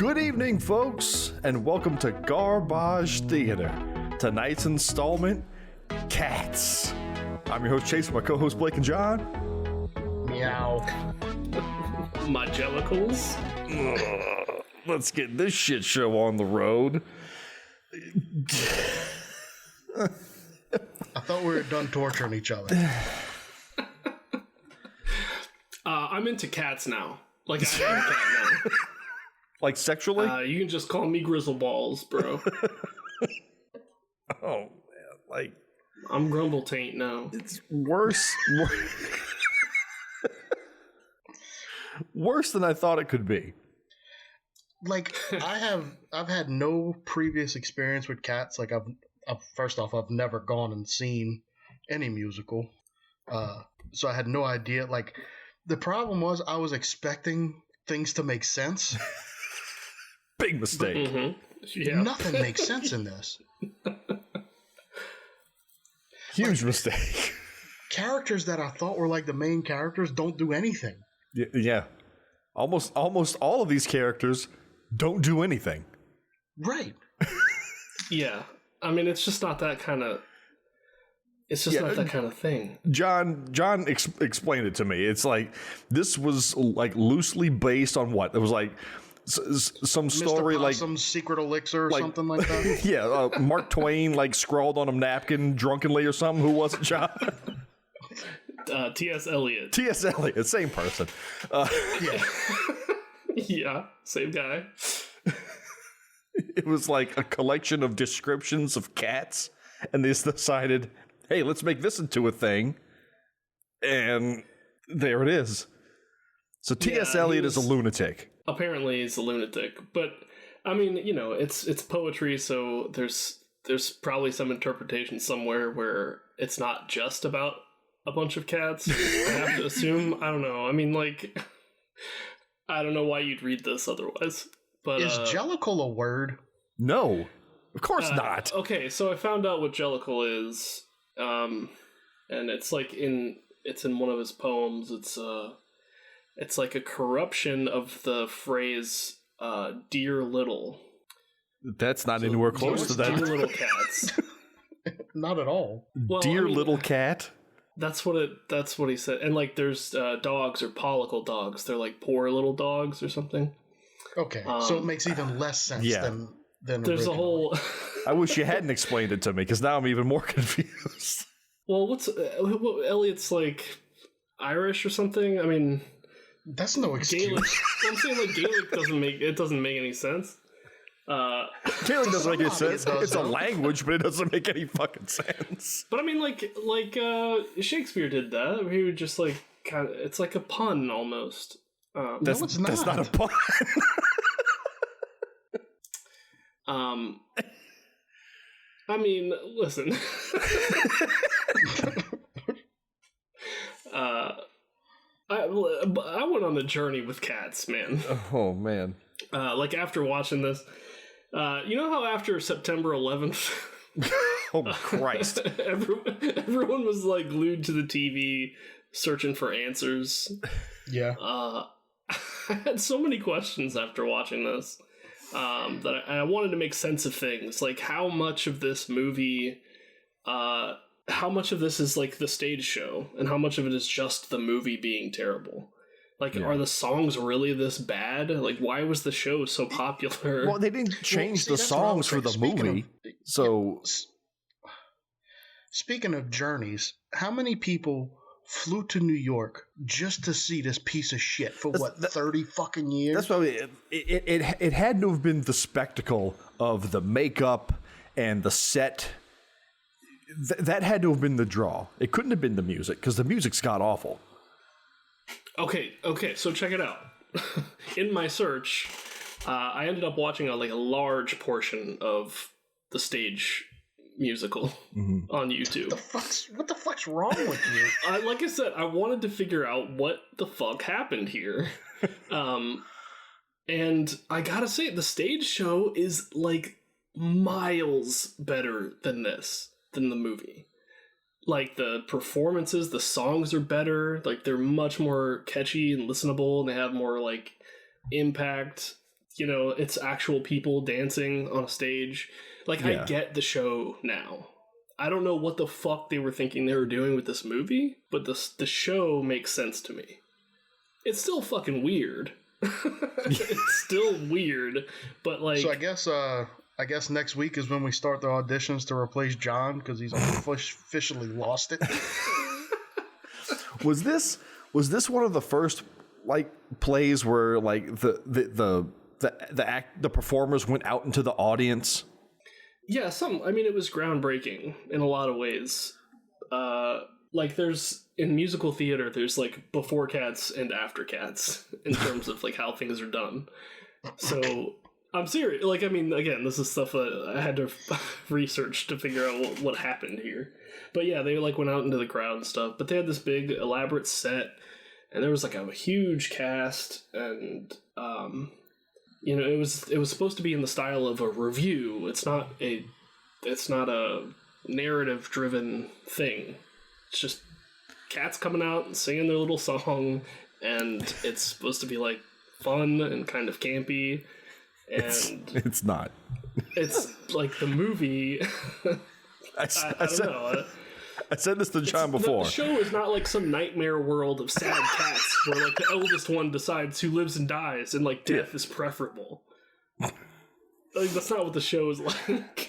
Good evening, folks, and welcome to Garbage Theater. Tonight's installment, Cats. I'm your host, Chase, with my co-host, Blake and John. Meow. My jellicles. Let's get this shit show on the road. I thought we were done torturing each other. I'm into cats now. Like, I am a cat now. Like sexually? You can just call me Grizzleballs, bro. Oh, man. Like, I'm Grumble Taint now. it's worse. Worse than I thought it could be. Like, I've had no previous experience with cats. Like, first off, I've never gone and seen any musical. So I had no idea. Like, the problem was I was expecting things to make sense. Big mistake. Mm-hmm. Yeah. Nothing makes sense in this. Huge mistake. Characters that I thought were like the main characters don't do anything. Yeah. Almost all of these characters don't do anything. Right. Yeah. I mean, it's just not that kind of... It's just not that kind of thing. John explained it to me. It's like, this was like loosely based on what? It was like some story Mr. like some secret elixir or something like that. Yeah, Mark Twain like scrawled on a napkin drunkenly or something. Who was it, John? T.S. Eliot. T.S. Eliot, same person. Yeah. Yeah, same guy. It was like a collection of descriptions of cats, and they decided, hey, let's make this into a thing. And there it is. So T.S. Eliot is a lunatic. Apparently he's a lunatic. But, I mean, you know, it's poetry, so there's probably some interpretation somewhere where it's not just about a bunch of cats. I have to assume. I don't know. I mean, like, I don't know why you'd read this otherwise. But Is jellicle a word? No, of course not. Okay, so I found out what jellicle is, and it's like in one of his poems. It's like a corruption of the phrase "dear little." That's not anywhere close to that. Dear little cats. Not at all. Well, Dear I mean, little cat. That's what he said. And like, there's dogs or pollicle dogs. They're like poor little dogs or something. Okay, so it makes even less sense than there's original. a whole. I wish you hadn't explained it to me, because now I'm even more confused. Well, what's Elliot's like Irish or something? I mean, That's no excuse. Gaelic. I'm saying like Gaelic doesn't make any sense. Gaelic doesn't make any sense. It does, It's a though. language, but it doesn't make any fucking sense. But I mean, like Shakespeare did that. He would just like kind of. It's like a pun almost. That's, it's not. That's not a pun. I mean, listen. I went on a journey with cats, man. Oh, man. Like after watching this, you know how after September 11th, Oh, Christ. everyone was like glued to the TV searching for answers. Yeah. I had so many questions after watching this that I wanted to make sense of things. Like, how much of this movie, how much of this is like the stage show, and how much of it is just the movie being terrible? Like, are the songs really this bad? Like, why was the show so popular? Well, they didn't change see, the that's what I was songs for the saying. Speaking movie. of- So, Speaking of journeys, how many people flew to New York just to see this piece of shit for 30 fucking years? that's why it had to have been the spectacle of the makeup and the set. That had to have been the draw. It couldn't have been the music, because the music's god awful. Okay, so check it out. In my search, I ended up watching a large portion of the stage musical on YouTube. What the fuck's wrong with you? Like I said, I wanted to figure out what the fuck happened here. And I gotta say, the stage show is like miles better than the movie. Like, the performances, the songs are better. Like, they're much more catchy and listenable, and they have more like impact. it's actual people dancing on a stage. Like, Yeah. I get the show now. I don't know what the fuck they were thinking they were doing with this movie, but the show makes sense to me. It's still fucking weird. It's still weird, but like... So I guess next week is when we start the auditions to replace John, because he's officially lost it. Was this one of the first like plays where like the performers went out into the audience? Yeah, it was groundbreaking in a lot of ways. Like, in musical theater, there's, like, before Cats and after Cats in terms of, like, how things are done. So, I'm serious. Like, again, this is stuff that I had to research to figure out what happened here. But yeah, they, like, went out into the crowd and stuff. But they had this big, elaborate set, and there was, like, a huge cast, and, it was supposed to be in the style of a review. It's not a narrative-driven thing. It's just cats coming out and singing their little song, and it's supposed to be like fun and kind of campy. And it's not. It's like the movie. I don't know. I said this to John before. The show is not like some nightmare world of sad cats where like the eldest one decides who lives and dies, and like death is preferable. Like, that's not what the show is like.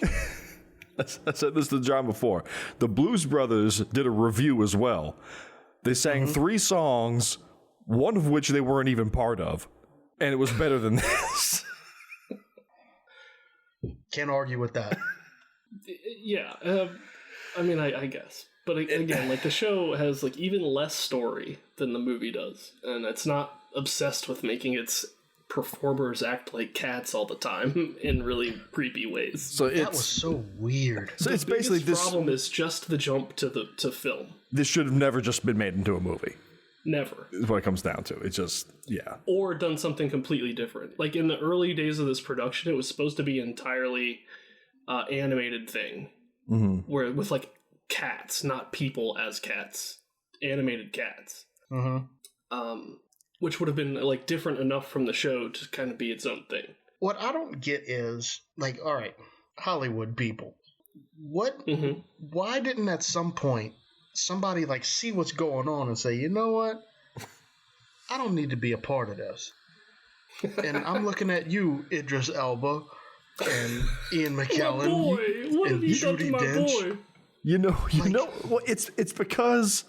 I said this to John before. The Blues Brothers did a review as well. They sang 3 songs, one of which they weren't even part of, and it was better than this. Can't argue with that. Yeah, I guess. But again, like, the show has like even less story than the movie does, and it's not obsessed with making its performers act like cats all the time in really creepy ways. So that was so weird. So it's basically this problem is just the jump to film. This should have never just been made into a movie. Never. Is what it comes down to. It's just, yeah. Or done something completely different. Like, in the early days of this production, it was supposed to be an entirely animated thing. Mm-hmm. Where with like cats, not people as cats. Animated cats. Mm-hmm. Which would have been like different enough from the show to kind of be its own thing. What I don't get is, like, all right, Hollywood people, why didn't at some point somebody like see what's going on and say, you know what, I don't need to be a part of this. And I'm looking at you, Idris Elba and Ian McKellen What and Judi Dench. Well, it's because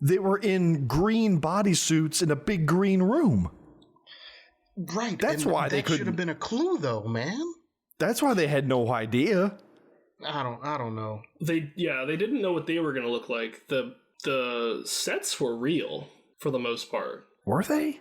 they were in green bodysuits in a big green room. Right. That's why they should have been a clue, though, man. That's why they had no idea. I don't know. They didn't know what they were going to look like. The sets were real for the most part. Were they?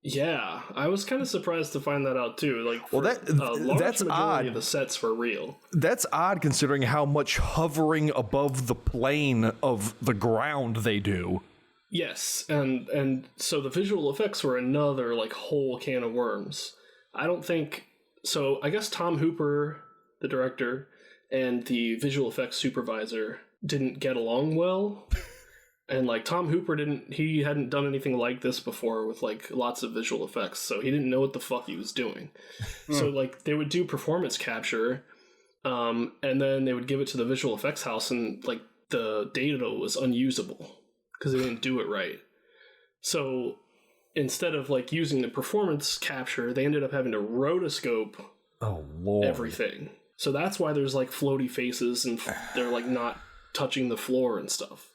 Yeah, I was kind of surprised to find that out too. Like, that's odd. Of the sets were real. That's odd considering how much hovering above the plane of the ground they do. Yes, and so the visual effects were another like whole can of worms. I don't think so. I guess Tom Hooper, the director, and the visual effects supervisor didn't get along well. And, like, Tom Hooper hadn't done anything like this before with, like, lots of visual effects, so he didn't know what the fuck he was doing. So, like, they would do performance capture, and then they would give it to the visual effects house, and, like, the data was unusable, because they didn't do it right. So, instead of, like, using the performance capture, they ended up having to rotoscope everything. So that's why there's, like, floaty faces, and they're, like, not touching the floor and stuff.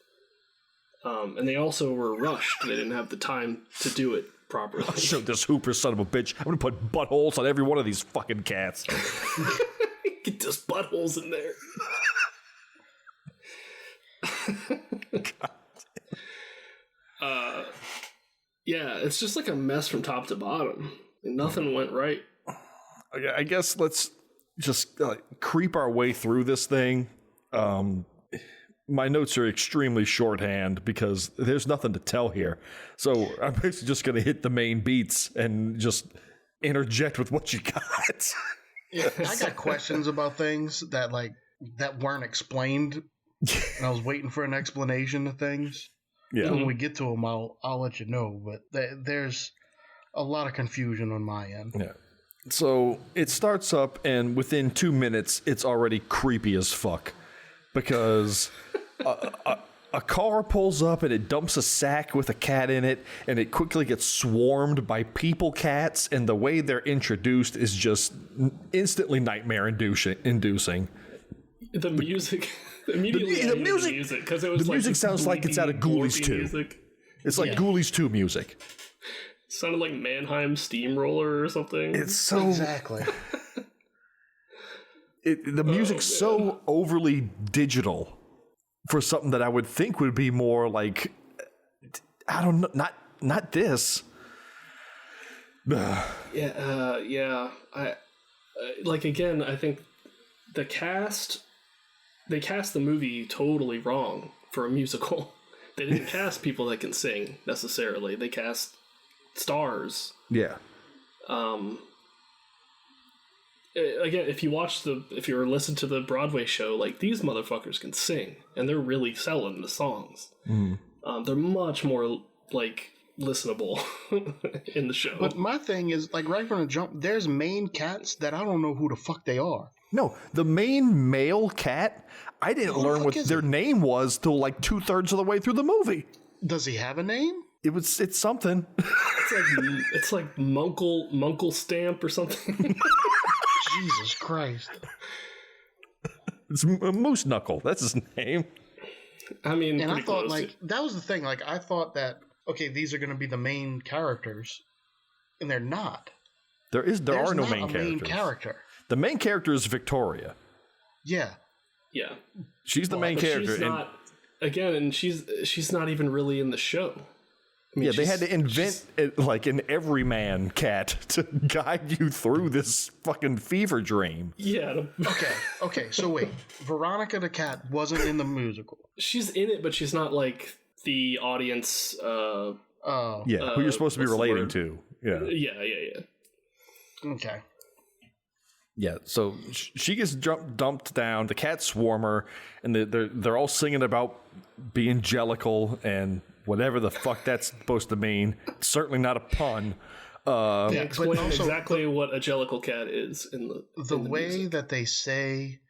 And they also were rushed. They didn't have the time to do it properly. I'll show this Hooper son of a bitch. I'm going to put buttholes on every one of these fucking cats. Get those buttholes in there. Yeah, it's just like a mess from top to bottom. Nothing went right. Okay, I guess let's just creep our way through this thing. My notes are extremely shorthand because there's nothing to tell here. So I'm basically just going to hit the main beats and just interject with what you got. Yeah, I got questions about things that weren't explained, and I was waiting for an explanation of things. Yeah. When we get to them, I'll let you know. But there's a lot of confusion on my end. Yeah. So it starts up, and within 2 minutes, it's already creepy as fuck. Because a car pulls up, and it dumps a sack with a cat in it, and it quickly gets swarmed by people cats, and the way they're introduced is just instantly nightmare-inducing. The music... Immediately the music, because it was the music sounds like it's out of Ghoulies 2. Music. It's like Ghoulies 2 music. Sounded like Mannheim Steamroller or something. It's so exactly. The music's so overly digital for something that I would think would be more like, I don't know, not this. Yeah. I like, again, I think they cast the movie totally wrong for a musical. They didn't cast people that can sing necessarily. They cast stars. Yeah. Again, if you listen to the Broadway show, like, these motherfuckers can sing, and they're really selling the songs. They're much more like listenable in the show. But my thing is, like, right from the jump, there's main cats that I don't know who the fuck they are. No, the main male cat, I didn't learn what their name was till like 2/3 of the way through the movie. Does he have a name? It's something. It's like Munkle Stamp or something. Jesus Christ. It's Moose Knuckle. That's his name. I mean, and I thought, like, that was the thing. Like, I thought that, okay, these are going to be the main characters, and they're not. There are no main characters. The main character is Victoria. Yeah. Yeah. She's the main character. She's not, and she's not even really in the show. I mean, they had to invent like an everyman cat to guide you through this fucking fever dream. Yeah. Okay. So wait, Veronica the cat wasn't in the musical. She's in it, but she's not like the audience. Who you're supposed to be relating to. Yeah. Okay. Yeah, so she gets dumped down. The cats swarm her, and they're all singing about being jellical and whatever the fuck that's supposed to mean. It's certainly not a pun. Explain exactly what a jellical cat is in the way music. that they say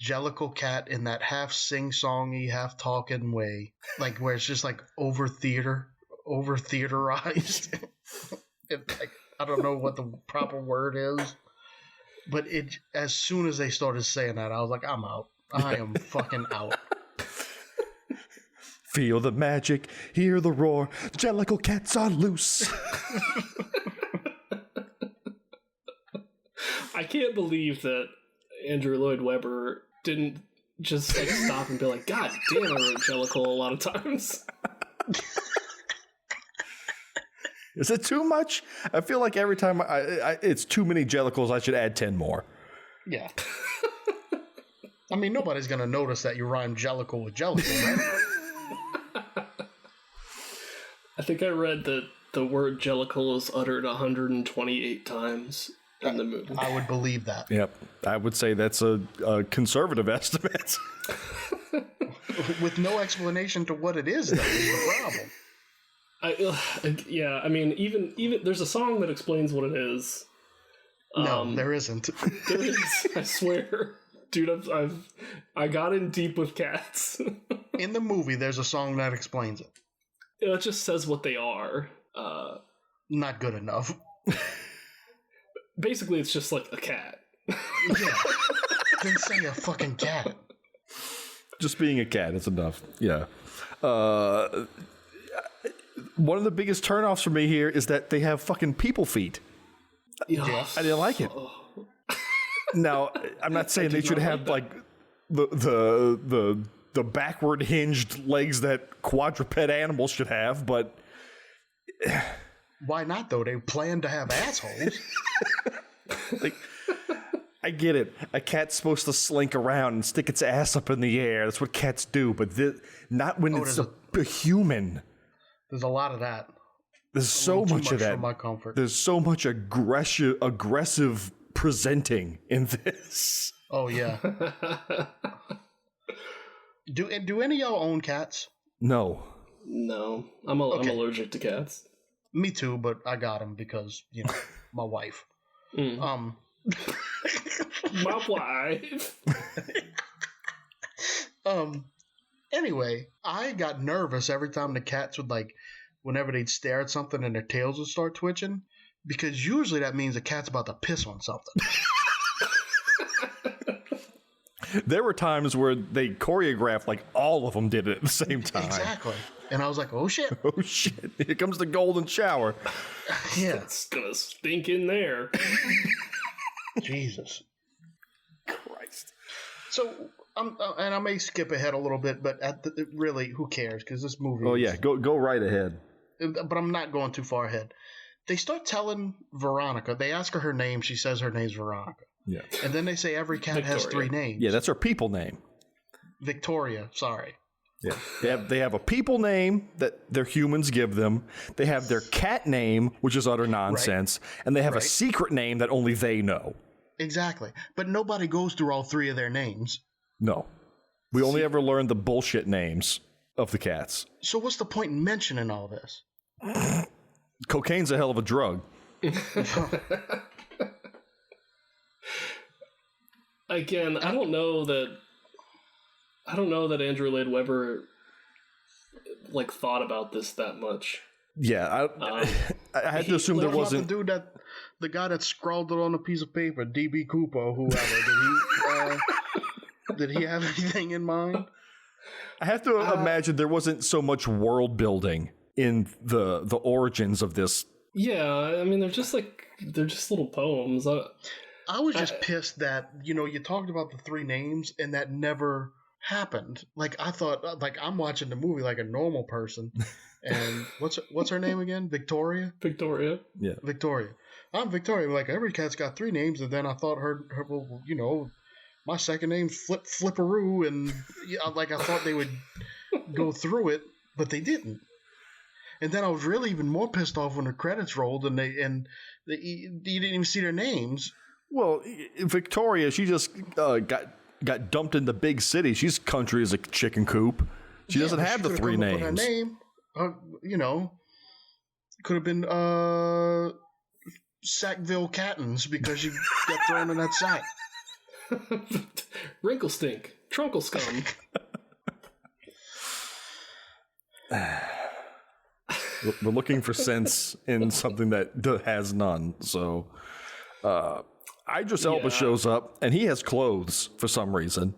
jellical cat in that half sing-songy, half talking way, like where it's just like over theaterized. Like, I don't know what the proper word is. But as soon as they started saying that, I was like, I'm out. I am fucking out. Feel the magic, hear the roar, jellical cats are loose. I can't believe that Andrew Lloyd Webber didn't just like stop and be like, God damn, I wrote jellical a lot of times. Is it too much? I feel like every time it's too many jellicles, I should add 10 more. Yeah. I mean, nobody's going to notice that you rhyme jellicle with jellicle, right? I think I read that the word jellicle is uttered 128 times in the movie. I would believe that. Yep. I would say that's a conservative estimate. With no explanation to what it is, though, is the problem. I mean, even there's a song that explains what it is. No, there isn't. There is, I swear, dude. I got in deep with cats. In the movie, there's a song that explains it. It just says what they are. Not good enough. Basically, it's just like a cat. Yeah. Didn't say a fucking cat. Just being a cat is enough. Yeah. One of the biggest turnoffs for me here is that they have fucking people feet. Yeah. I didn't like it. Now, I'm not saying they should have like the backward hinged legs that quadruped animals should have, but why not though? They plan to have assholes. Like, I get it. A cat's supposed to slink around and stick its ass up in the air. That's what cats do, but not when it's a human. There's a lot of that. There's so much of that. For my comfort. There's so much aggressive presenting in this. Oh yeah. Do any of y'all own cats? No. No, I'm allergic to cats. Me too, but I got them because my wife. My wife. Anyway, I got nervous every time the cats would whenever they'd stare at something and their tails would start twitching, because usually that means the cat's about to piss on something. There were times where they choreographed all of them did it at the same time. Exactly. And I was like, oh shit. Oh shit. Here comes the golden shower. Yeah. It's gonna stink in there. Jesus. Christ. So, and I may skip ahead a little bit, but really, who cares? Because this movie. Oh yeah, go right ahead. But I'm not going too far ahead. They start telling Veronica. They ask her name. She says her name's Veronica. Yeah. And then they say every cat has 3 names. Yeah, that's her people name. Victoria. Sorry. Yeah. They have a people name that their humans give them. They have their cat name, which is utter nonsense, and they have a secret name that only they know. Exactly. But nobody goes through all 3 of their names. No. We only ever learned the bullshit names of the cats. So what's the point in mentioning all this? Cocaine's a hell of a drug. Again, I don't know that Andrew Lloyd Webber thought about this that much. Yeah, I had to assume there wasn't. The guy that scrawled it on a piece of paper, D.B. Cooper or whoever, did he have anything in mind? I have to imagine there wasn't so much world building in the origins of this. Yeah, I mean they're just little poems. I was just pissed that you talked about the 3 names and that never happened. I thought I'm watching the movie like a normal person. And what's her name again? Victoria. Yeah. Victoria. I'm Victoria. Every cat's got 3 names, and then I thought her my second name's Flipperoo, and I thought they would go through it, but they didn't. And then I was really even more pissed off when the credits rolled and you didn't even see their names. Well, Victoria, she just got dumped in the big city. She's country as a chicken coop. She doesn't have the 3 names. Her name, could have been Sackville Cattons because she got thrown in that sack. Wrinkle stink, trunkle scum. We're looking for sense in something that has none. So, Idris Elba shows up, and he has clothes for some reason.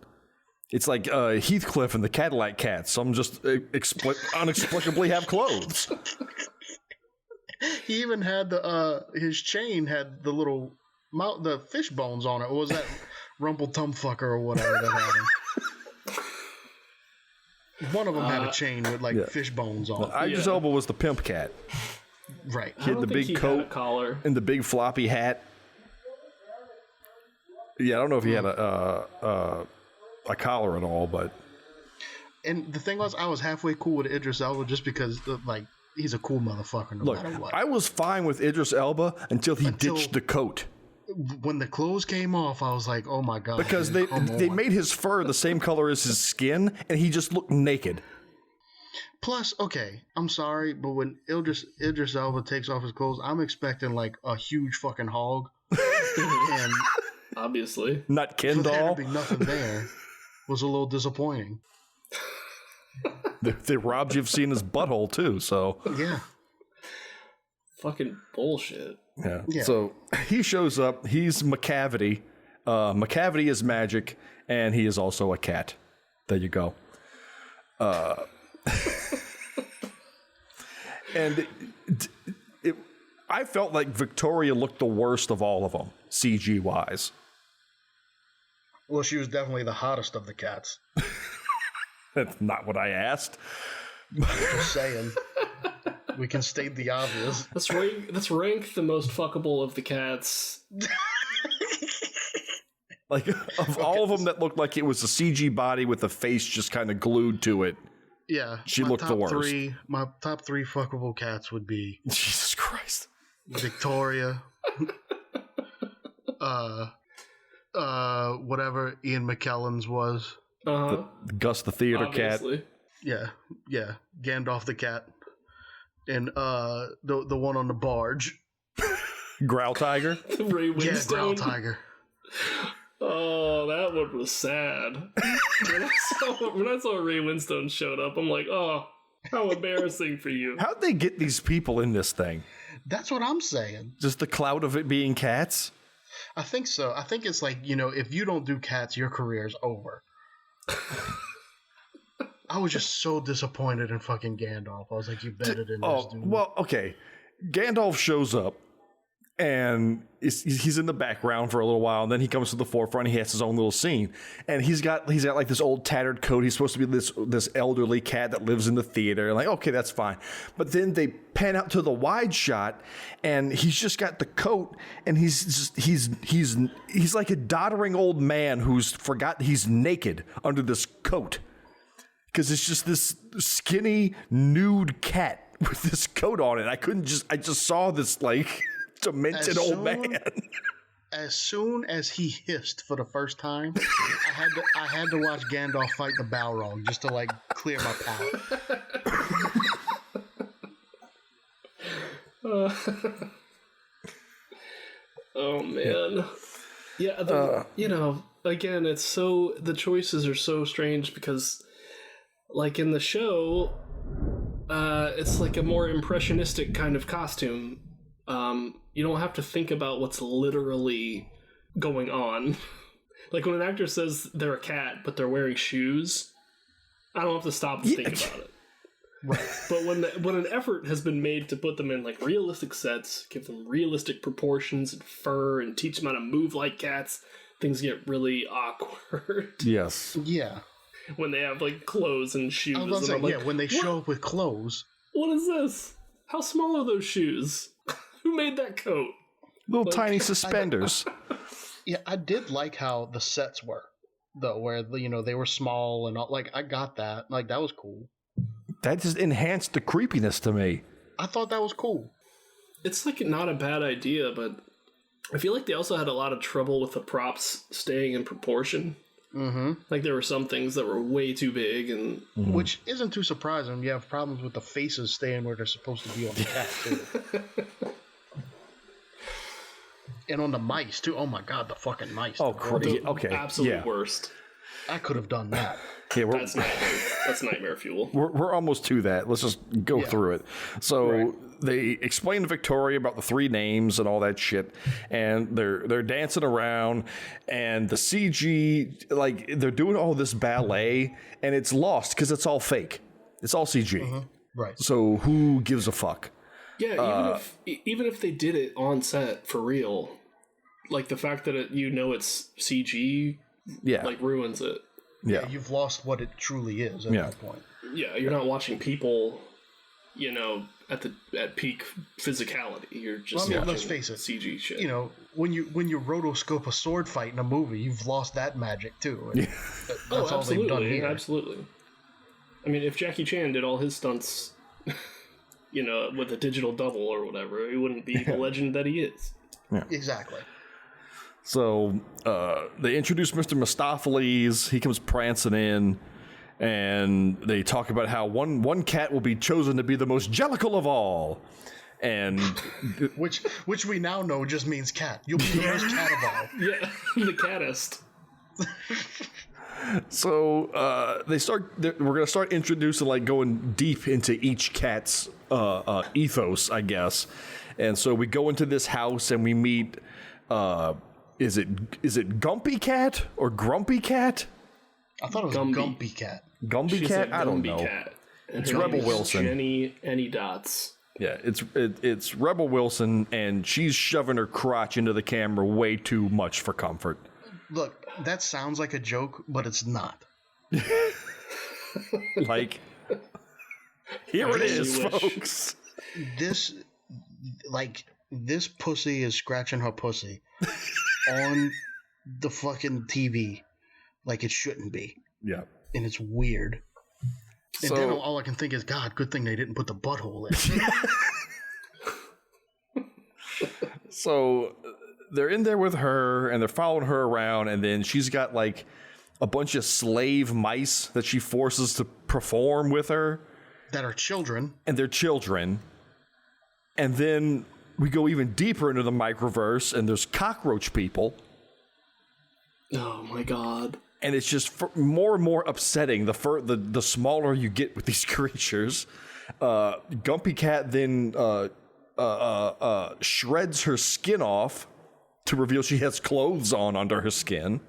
It's like Heathcliff and the Cadillac Cats. Some just inexplicably have clothes. He even had his chain had the little the fish bones on it. Or was that Rumpletumfucker or whatever that had him? One of them had a chain with fish bones on it. Idris Elba was the pimp cat. Right. He had the big coat collar and the big floppy hat. Yeah, I don't know if he had a collar at all, but. And the thing was, I was halfway cool with Idris Elba just because, he's a cool motherfucker no matter what. I was fine with Idris Elba until he ditched the coat. When the clothes came off, I was like, oh my God. Because they made his fur the same color as his skin, and he just looked naked. Plus, okay, I'm sorry, but when Idris Elba takes off his clothes, I'm expecting a huge fucking hog. And obviously. Not Ken for doll. there to be nothing there was a little disappointing. They robbed you of seeing his butthole too, so. Yeah. Fucking bullshit. Yeah. So he shows up. He's McCavity. McCavity is magic, and he is also a cat. There you go. And I felt like Victoria looked the worst of all of them, CG wise. Well, she was definitely the hottest of the cats. That's not what I asked. Just saying. We can state the obvious. Let's rank the most fuckable of the cats. All of them that looked like it was a CG body with a face just kind of glued to it. Yeah. She looked the worst. My top 3 fuckable cats would be Jesus Christ. Victoria. Whatever Ian McKellen's was. Gus the theater Obviously. cat. Yeah. Gandalf the cat. And the one on the barge. Growl Tiger. Ray Yeah, Growl Winstone. Tiger. Oh, that one was sad. when I saw Ray Winstone showed up, I'm like, oh, how embarrassing for you. How'd they get these people in this thing? That's what I'm saying. Just the cloud of it being cats? I think so. I think it's like, if you don't do cats, your career's over. I was just so disappointed in fucking Gandalf. I was like, you betted in this, dude. Well, okay. Gandalf shows up, and he's in the background for a little while, and then he comes to the forefront. And he has his own little scene, and he's got like this old tattered coat. He's supposed to be this elderly cat that lives in the theater. And like, okay, that's fine. But then they pan out to the wide shot, and he's just got the coat, and he's like a doddering old man who's forgot he's naked under this coat, because it's just this skinny nude cat with this coat on it. I just saw this like demented old man. As soon as he hissed for the first time, I had to watch Gandalf fight the Balrog just to like clear my palate. Oh man. Yeah, again, it's so the choices are so strange because like in the show, it's like a more impressionistic kind of costume. You don't have to think about what's literally going on. Like when an actor says they're a cat, but they're wearing shoes, I don't have to stop and think about it. Right. But when an effort has been made to put them in like realistic sets, give them realistic proportions and fur, and teach them how to move like cats, things get really awkward. Yes. Yeah. When they have like clothes and shoes. I was about to say, like, when they show up with clothes. What is this? How small are those shoes? Who made that coat? Little tiny suspenders. Yeah, I did like how the sets were, though, where they were small and all. Like, I got that. Like, that was cool. That just enhanced the creepiness to me. I thought that was cool. It's like not a bad idea, but I feel like they also had a lot of trouble with the props staying in proportion. Mm-hmm. Like there were some things that were way too big, and which isn't too surprising. You have problems with the faces staying where they're supposed to be on the cat too, and on the mice too. Oh my god, the fucking mice! Oh, crazy! Okay, absolute worst. I could have done that. Yeah, that's nightmare fuel. We're almost to that. Let's just go through it. So they explain to Victoria about the 3 names and all that shit, and they're dancing around, and the CG, like they're doing all this ballet, and it's lost because it's all fake. It's all CG. Mm-hmm. Right. So who gives a fuck? Yeah, even if they did it on set for real, like the fact that it's CG, like ruins it. Yeah, you've lost what it truly is at that point. Yeah, you're not watching people, at peak physically. You're just watching let's face it, CG shit. When you rotoscope a sword fight in a movie, you've lost that magic too. That's all they've done here. Absolutely. I mean, if Jackie Chan did all his stunts, with a digital double or whatever, he wouldn't be the legend that he is. Yeah. Exactly. So they introduce Mr. Mistopheles. He comes prancing in, and they talk about how one cat will be chosen to be the most jeclical of all, and which we now know just means cat. You'll be the most cat of all. Yeah, the cattest. So we're gonna start introducing, like, going deep into each cat's ethos, I guess. And so we go into this house and we meet. Is it Gumpy Cat or Grumpy Cat? I thought it was Gumpy Cat. Gumpy Cat? I don't know. Cat. It's Rebel Wilson. Any dots. Yeah, it's Rebel Wilson, and she's shoving her crotch into the camera way too much for comfort. Look, that sounds like a joke, but it's not. Like, here it is, folks. This pussy is scratching her pussy on the fucking TV like it shouldn't be. Yeah. And it's weird. And then all I can think is, God, good thing they didn't put the butthole in. So they're in there with her, and they're following her around, and then she's got, like, a bunch of slave mice that she forces to perform with her. That are children. And they're children. And then we go even deeper into the microverse, and there's cockroach people. Oh my god. And it's just more and more upsetting the smaller you get with these creatures. Gumpy Cat then shreds her skin off to reveal she has clothes on under her skin.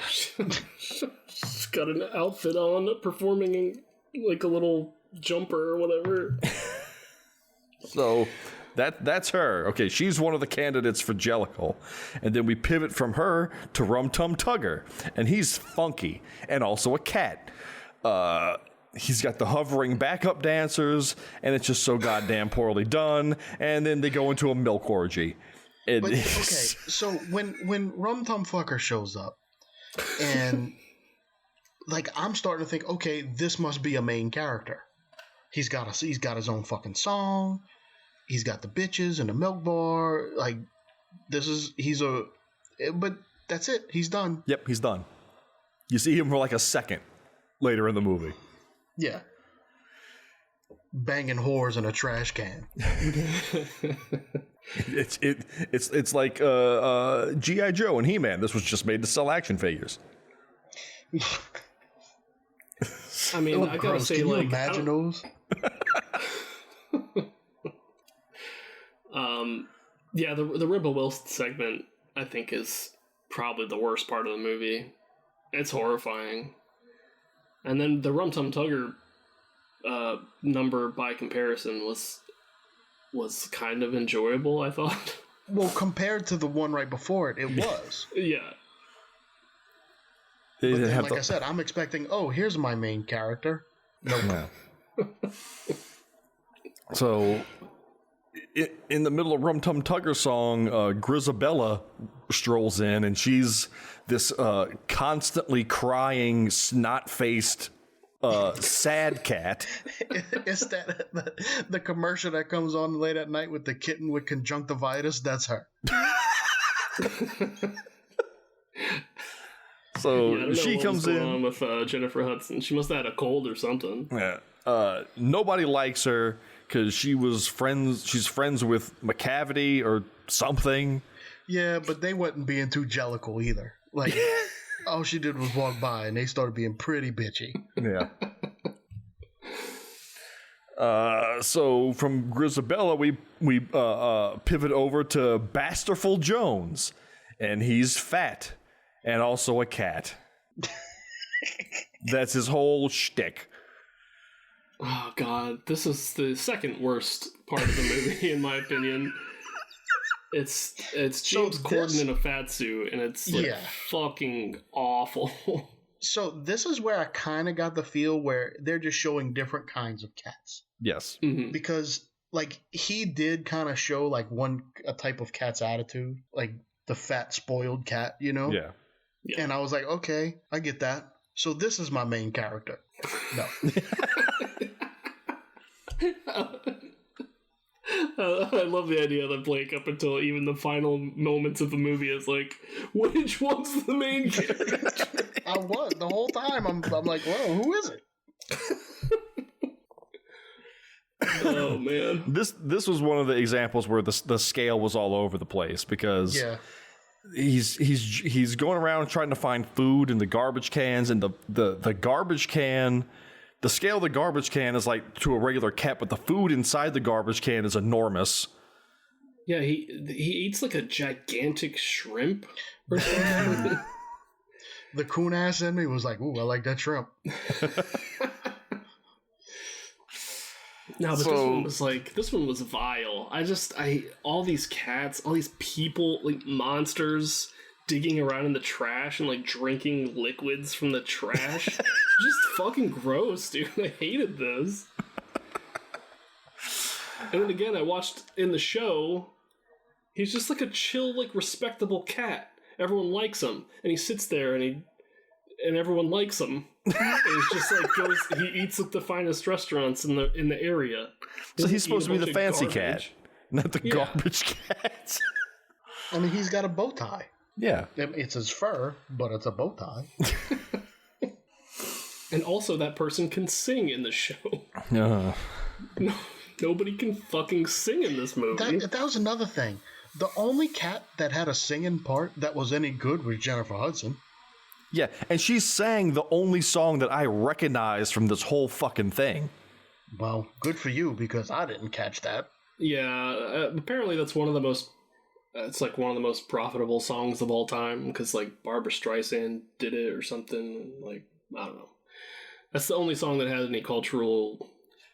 She's got an outfit on, performing like a little jumper or whatever. So that's her. Okay, she's one of the candidates for Jellicle. And then we pivot from her to Rum Tum Tugger. And he's funky and also a cat. He's got the hovering backup dancers, and it's just so goddamn poorly done. And then they go into a milk orgy. Okay, so when Rum Tum Fucker shows up, and like I'm starting to think, okay, this must be a main character. He's got his own fucking song. He's got the bitches and the milk bar. Like but that's it. He's done. Yep, he's done. You see him for like a second later in the movie. Yeah. Banging whores in a trash can. It's like G.I. Joe and He-Man. This was just made to sell action figures. I mean, I gotta say, can you like, imagine those? Yeah, the Rebel Wilson segment, I think, is probably the worst part of the movie. It's horrifying. And then the Rum Tum Tugger number, by comparison, was kind of enjoyable, I thought. Well, compared to the one right before it, it was. Yeah. But then, like I said, I'm expecting, here's my main character. Nope. Yeah. So, in the middle of Rum Tum Tugger song, Grisabella strolls in, and she's this constantly crying, snot-faced, sad cat. It's that the commercial that comes on late at night with the kitten with conjunctivitis. That's her. So yeah, she comes in on with Jennifer Hudson. She must have had a cold or something. Yeah. Nobody likes her because she's friends with McCavity or something. Yeah, but they wasn't being too jellical either. Like, all she did was walk by, and they started being pretty bitchy. Yeah. So from Grisabella, we pivot over to Basterful Jones, and he's fat and also a cat. That's his whole shtick. Oh god, this is the second worst part of the movie, in my opinion. It's James Corden in a fat suit, and it's like fucking awful. So this is where I kind of got the feel where they're just showing different kinds of cats. Yes. Mm-hmm. Because like he did kind of show like a type of cat's attitude, like the fat spoiled cat, you know? Yeah. And I was like, okay, I get that. So this is my main character. No. I love the idea that Blake, up until even the final moments of the movie, is like, which one's the main character? I was the whole time. I'm like, whoa, who is it? Oh man, this was one of the examples where the scale was all over the place because he's going around trying to find food in the garbage cans, and the garbage can. The scale of the garbage can is like to a regular cat, but the food inside the garbage can is enormous. Yeah, he eats like a gigantic shrimp or something. The coon ass in me was like, ooh, I like that shrimp. No, but this one was vile. All these cats, all these people, like monsters digging around in the trash and like drinking liquids from the trash. Just fucking gross, dude. I hated this. And then again, I watched in the show, he's just like a chill, like respectable cat. Everyone likes him, and he sits there and everyone likes him. And he's just like he eats at the finest restaurants in the area. So he's supposed to be the fancy cat, not the garbage cat. I mean, he's got a bow tie. Yeah. It's his fur, but it's a bow tie. And also, that person can sing in the show. No, Nobody can fucking sing in this movie. That was another thing. The only cat that had a singing part that was any good was Jennifer Hudson. Yeah, and she sang the only song that I recognized from this whole fucking thing. Well, good for you, because I didn't catch that. Yeah, apparently that's one of the most... it's like one of the most profitable songs of all time, because like Barbra Streisand did it or something. Like, I don't know. That's the only song that has any cultural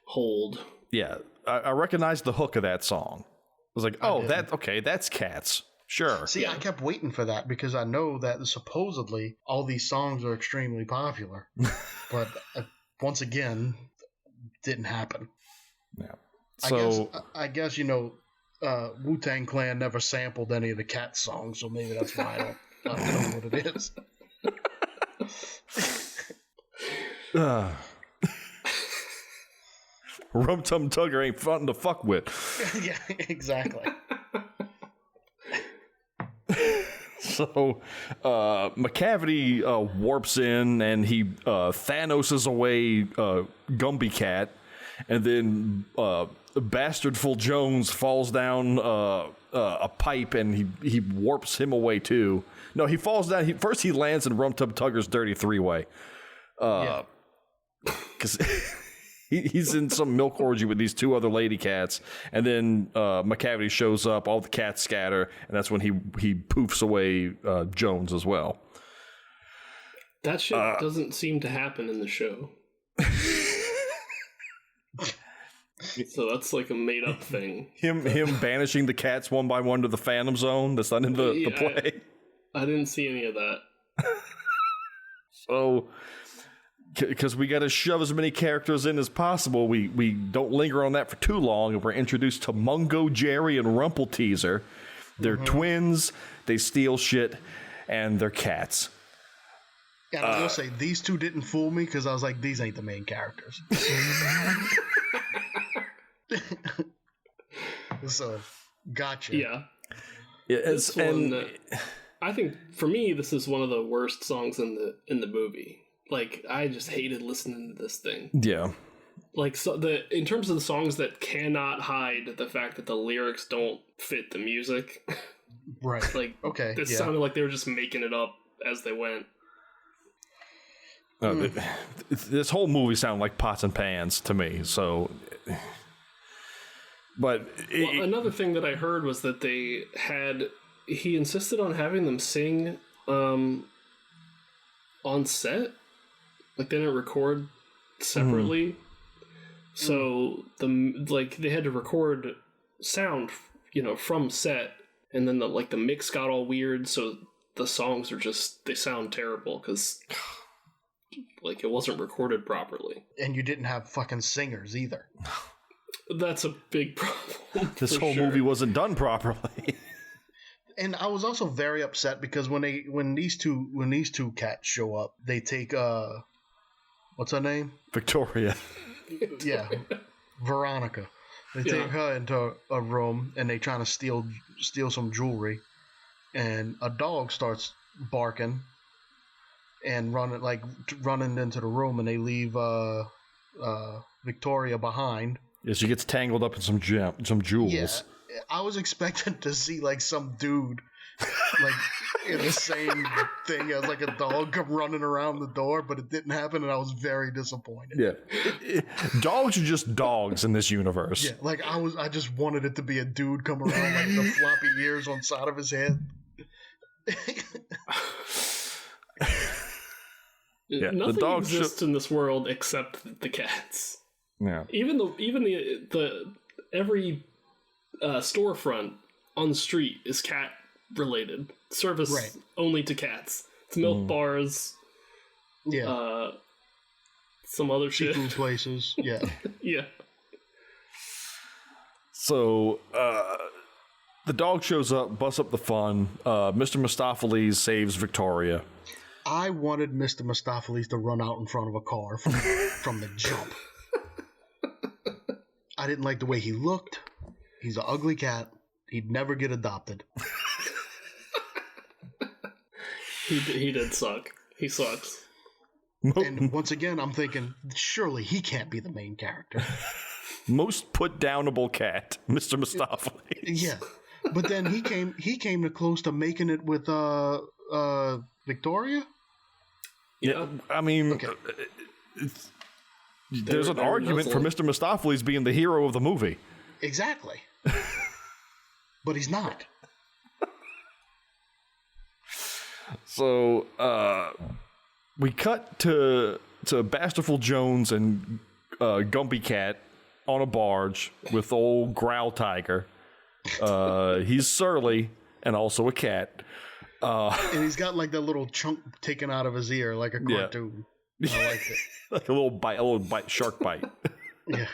hold. Yeah, I recognized the hook of that song. I was like, oh, that's Cats. Sure. See, I kept waiting for that because I know that supposedly all these songs are extremely popular. But once again, didn't happen. Yeah. So I guess Wu-Tang Clan never sampled any of the Cat songs, so maybe that's why I don't know what it is. Rum Tum Tugger ain't fun to fuck with. Yeah, exactly. So, McCavity warps in and he Thanoses away Gumby Cat, and then Bastardful Jones falls down a pipe and he warps him away too. No, he falls down. First he lands in Rum Tum Tugger's dirty three-way. Because he's in some milk orgy with these two other lady cats, and then McCavity shows up, all the cats scatter, and that's when he poofs away Jones as well. That shit doesn't seem to happen in the show. So that's like a made-up thing. Him banishing the cats one by one to the Phantom Zone, that's not in the play. I didn't see any of that. So... because we got to shove as many characters in as possible, we don't linger on that for too long, and we're introduced to Mungo, Jerry, and Rumpelteazer. They're twins, they steal shit, and they're cats. Yeah, I was going to say, these two didn't fool me, because I was like, these ain't the main characters. So, gotcha. Yeah. This one, I think, for me, this is one of the worst songs in the movie. Like, I just hated listening to this thing. Yeah. Like, so in terms of the songs that cannot hide the fact that the lyrics don't fit the music. Right. Like, okay. This sounded like they were just making it up as they went. This whole movie sounded like pots and pans to me, so... But... another thing that I heard was that he insisted on having them sing on set. Like, they didn't record separately. So, they had to record sound, from set. And then the mix got all weird, so the songs are they sound terrible, because, it wasn't recorded properly. And you didn't have fucking singers, either. That's a big problem. This whole movie wasn't done properly. And I was also very upset because when these two cats show up, they take what's her name? Victoria. Yeah, Veronica. They take her into a room and they trying to steal some jewelry, and a dog starts barking and running into the room, and they leave Victoria behind. Yeah, she gets tangled up in some jewels. Yeah. I was expecting to see some dude in the same thing as a dog come running around the door, but it didn't happen, and I was very disappointed. Yeah, dogs are just dogs in this universe. Yeah, I just wanted it to be a dude come around the floppy ears on side of his head. Yeah, nothing the dogs exists in this world except the cats. Yeah, even the every storefront on the street is cat related. Service only to cats. It's milk bars. Yeah. Some other shit. Seafood places. Yeah. Yeah. So the dog shows up, busts up the fun. Mr. Mistopheles saves Victoria. I wanted Mr. Mistopheles to run out in front of a car from the jump. I didn't like the way he looked. He's an ugly cat. He'd never get adopted. He did suck. He sucks. And once again, I'm thinking, surely he can't be the main character. Most put downable cat, Mr. Mistopheles. Yeah, but then he came to close to making it with Victoria. Yeah, I mean, Okay. There's an argument for Mr. Mistopheles being the hero of the movie. Exactly. But he's not. So we cut to Bastardful Jones and Gumpy Cat on a barge with old Growl Tiger. He's surly and also a cat. And he's got like that little chunk taken out of his ear, like a cartoon. I like it. Like a little bite, shark bite. Yeah.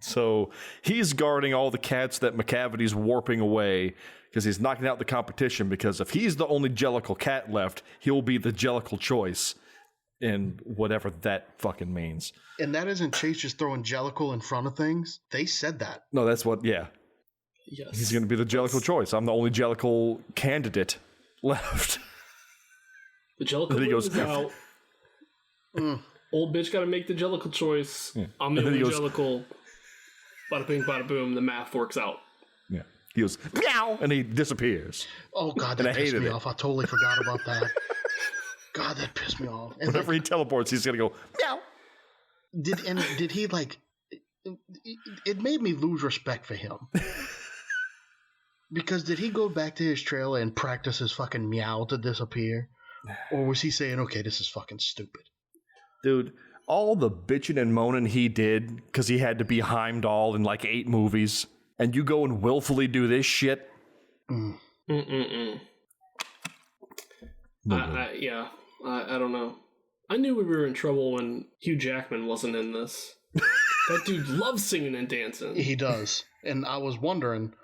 So he's guarding all the cats that McCavity's warping away because he's knocking out the competition, because if he's the only Jellicle cat left, he'll be the Jellicle choice, and whatever that fucking means. And that isn't Chase just throwing Jellicle in front of things. They said that. No, that's what, yeah. Yes. He's going to be the Jellicle choice. I'm the only Jellicle candidate left. The Jellicle is out. Old bitch got to make the Jellicle choice. Yeah. I'm the only Jellicle. Bada bing, bada boom. The math works out. Yeah. He goes, meow, and he disappears. Oh, God, that pissed me off. I totally forgot about that. God, that pissed me off. And whenever he teleports, he's going to go, meow. Did he, like... It made me lose respect for him. Because did he go back to his trailer and practice his fucking meow to disappear? Or was he saying, okay, this is fucking stupid? Dude, all the bitching and moaning he did because he had to be Heimdall in like 8 movies, and you go and willfully do this shit? I don't know. I knew we were in trouble when Hugh Jackman wasn't in this. That dude loves singing and dancing. He does. And I was wondering,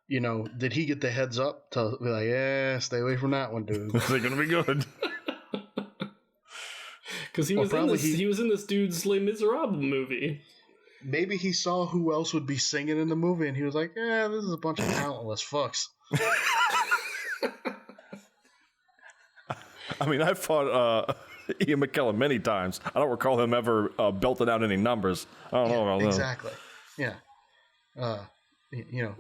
did he get the heads up to be like, yeah, stay away from that one, dude. They're going to be good. Because he was in this dude's Les Miserables movie. Maybe he saw who else would be singing in the movie, and he was like, yeah, this is a bunch of talentless fucks. I mean, I fought Ian McKellen many times. I don't recall him ever belting out any numbers. I don't know about exactly. Yeah.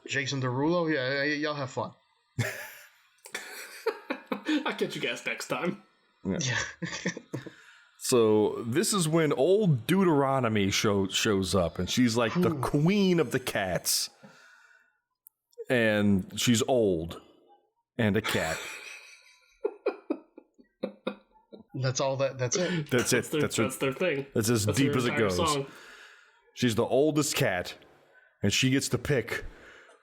Jason Derulo, yeah, y'all have fun. I'll catch you guys next time. Yeah. So this is when old Deuteronomy shows up, and she's like the queen of the cats. And she's old and a cat. That's all that's it. That's it. That's their thing. That's as deep as it goes. Song. She's the oldest cat, and she gets to pick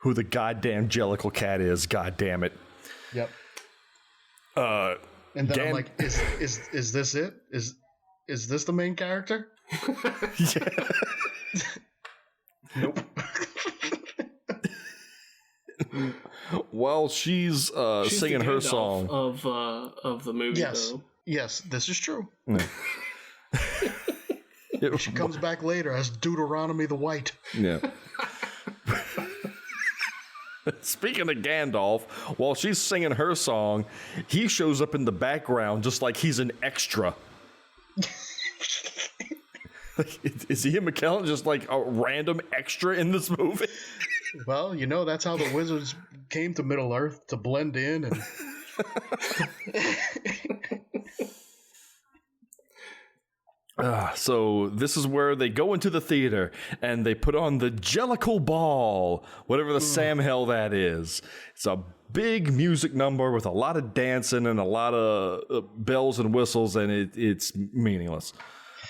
who the goddamn Jellicle cat is. God damn it. Yep. And then I'm like, is this it? Is this the main character? Yeah. Nope. Well, she's singing her song of the movie. Yes. Though. Yes, this is true. Yeah. She comes back later as Deuteronomy the White. Yeah. Speaking of Gandalf, while she's singing her song, he shows up in the background just like he's an extra. Is Ian McKellen just like a random extra in this movie? Well, that's how the wizards came to Middle Earth, to blend in and... So this is where they go into the theater and they put on the Jellicle Ball, whatever the Sam hell that is. It's a big music number with a lot of dancing and a lot of bells and whistles, and it's meaningless.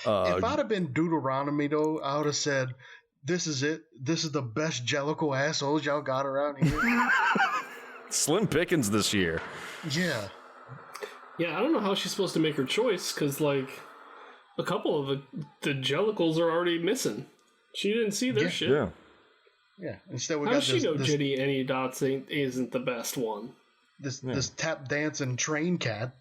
If I'd have been Deuteronomy, though, I would have said, this is it. This is the best Jellicle assholes y'all got around here. Slim pickings this year. Yeah. Yeah, I don't know how she's supposed to make her choice, because, like... A couple of the Jellicles are already missing. She didn't see their shit. Yeah. Yeah. Instead, we How got does she know Jenny Any Dots isn't the best one? This tap dancing train cat.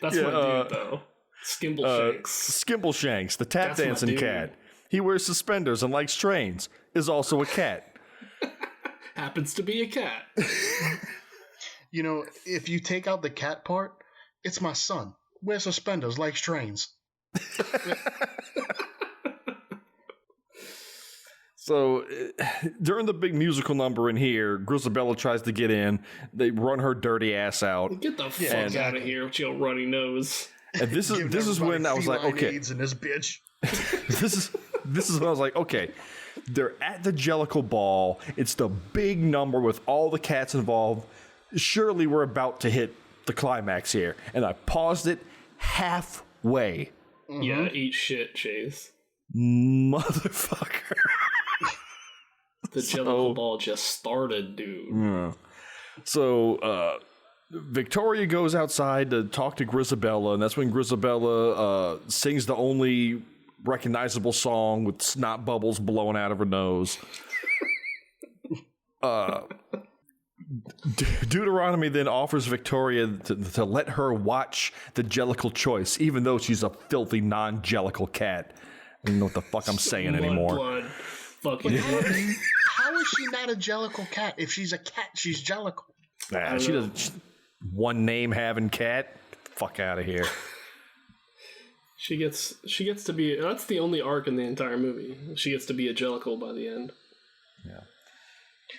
That's my dude, though. Skimbleshanks. Skimbleshanks, the tap dancing cat. He wears suspenders and likes trains. Is also a cat. Happens to be a cat. If you take out the cat part, it's my son. wear suspenders, likes trains. So during the big musical number in here, Grisabella tries to get in. They run her dirty ass out. Get the fuck out of here with your runny nose. And this is when I was like, okay, AIDS in this bitch. this is when I was like, okay, they're at the Jellicle Ball. It's the big number with all the cats involved. Surely we're about to hit the climax here. And I paused it halfway. Mm-hmm. Yeah, eat shit, Chase. Motherfucker. The Jellicle Ball just started, dude. Yeah. So, Victoria goes outside to talk to Grisabella, and that's when Grisabella sings the only recognizable song with snot bubbles blowing out of her nose. Deuteronomy then offers Victoria to let her watch the Jellicle choice, even though she's a filthy non-Jellicle cat. I don't know what the fuck I'm saying anymore. Blood. Fucking how is she not a Jellicle cat? If she's a cat, she's Jellicle. Nah, she doesn't. One name having cat. Get the fuck out of here. She gets to be. That's the only arc in the entire movie. She gets to be a Jellicle by the end.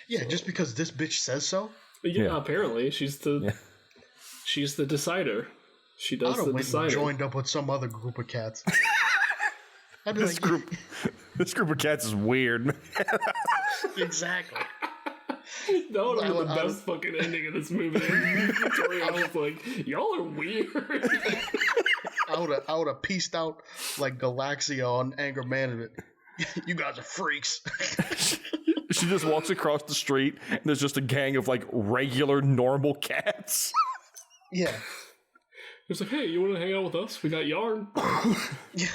Yeah, so. Just because this bitch says so. Yeah. Apparently she's the decider. She does the deciding. Joined up with some other group of cats. I'd be this group of cats is weird. Exactly. That would have been the best fucking ending of this movie. Victoria was like, y'all are weird. I would have pieced out like Galaxia on Anger Management. You guys are freaks. She just walks across the street and there's just a gang of like regular normal cats. Yeah. It's like, hey, you want to hang out with us? We got yarn. Yeah.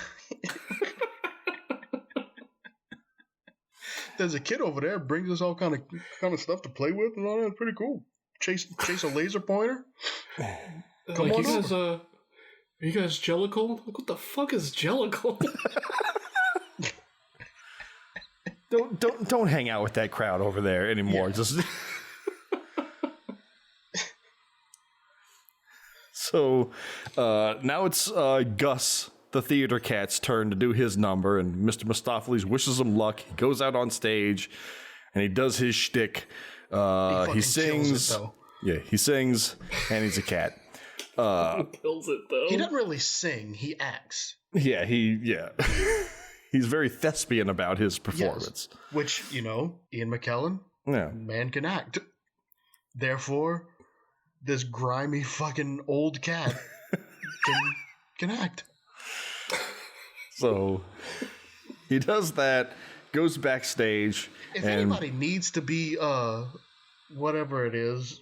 There's a kid over there brings us all kind of stuff to play with and all that. It's pretty cool. Chase a laser pointer. Come on, you guys, are you guys Jellicle? Like, what the fuck is Jellicle? Don't hang out with that crowd over there anymore. Yeah. Just so now it's Gus, the theater cat's turn to do his number, and Mr. Mistopheles wishes him luck. He goes out on stage and he does his shtick. He sings. He sings, and he's a cat. Kills it though. He doesn't really sing. He acts. Yeah. He's very thespian about his performance. Yes. Which, Ian McKellen, man can act. Therefore, this grimy fucking old cat can act. So he does that, goes backstage. If anybody needs to be whatever it is,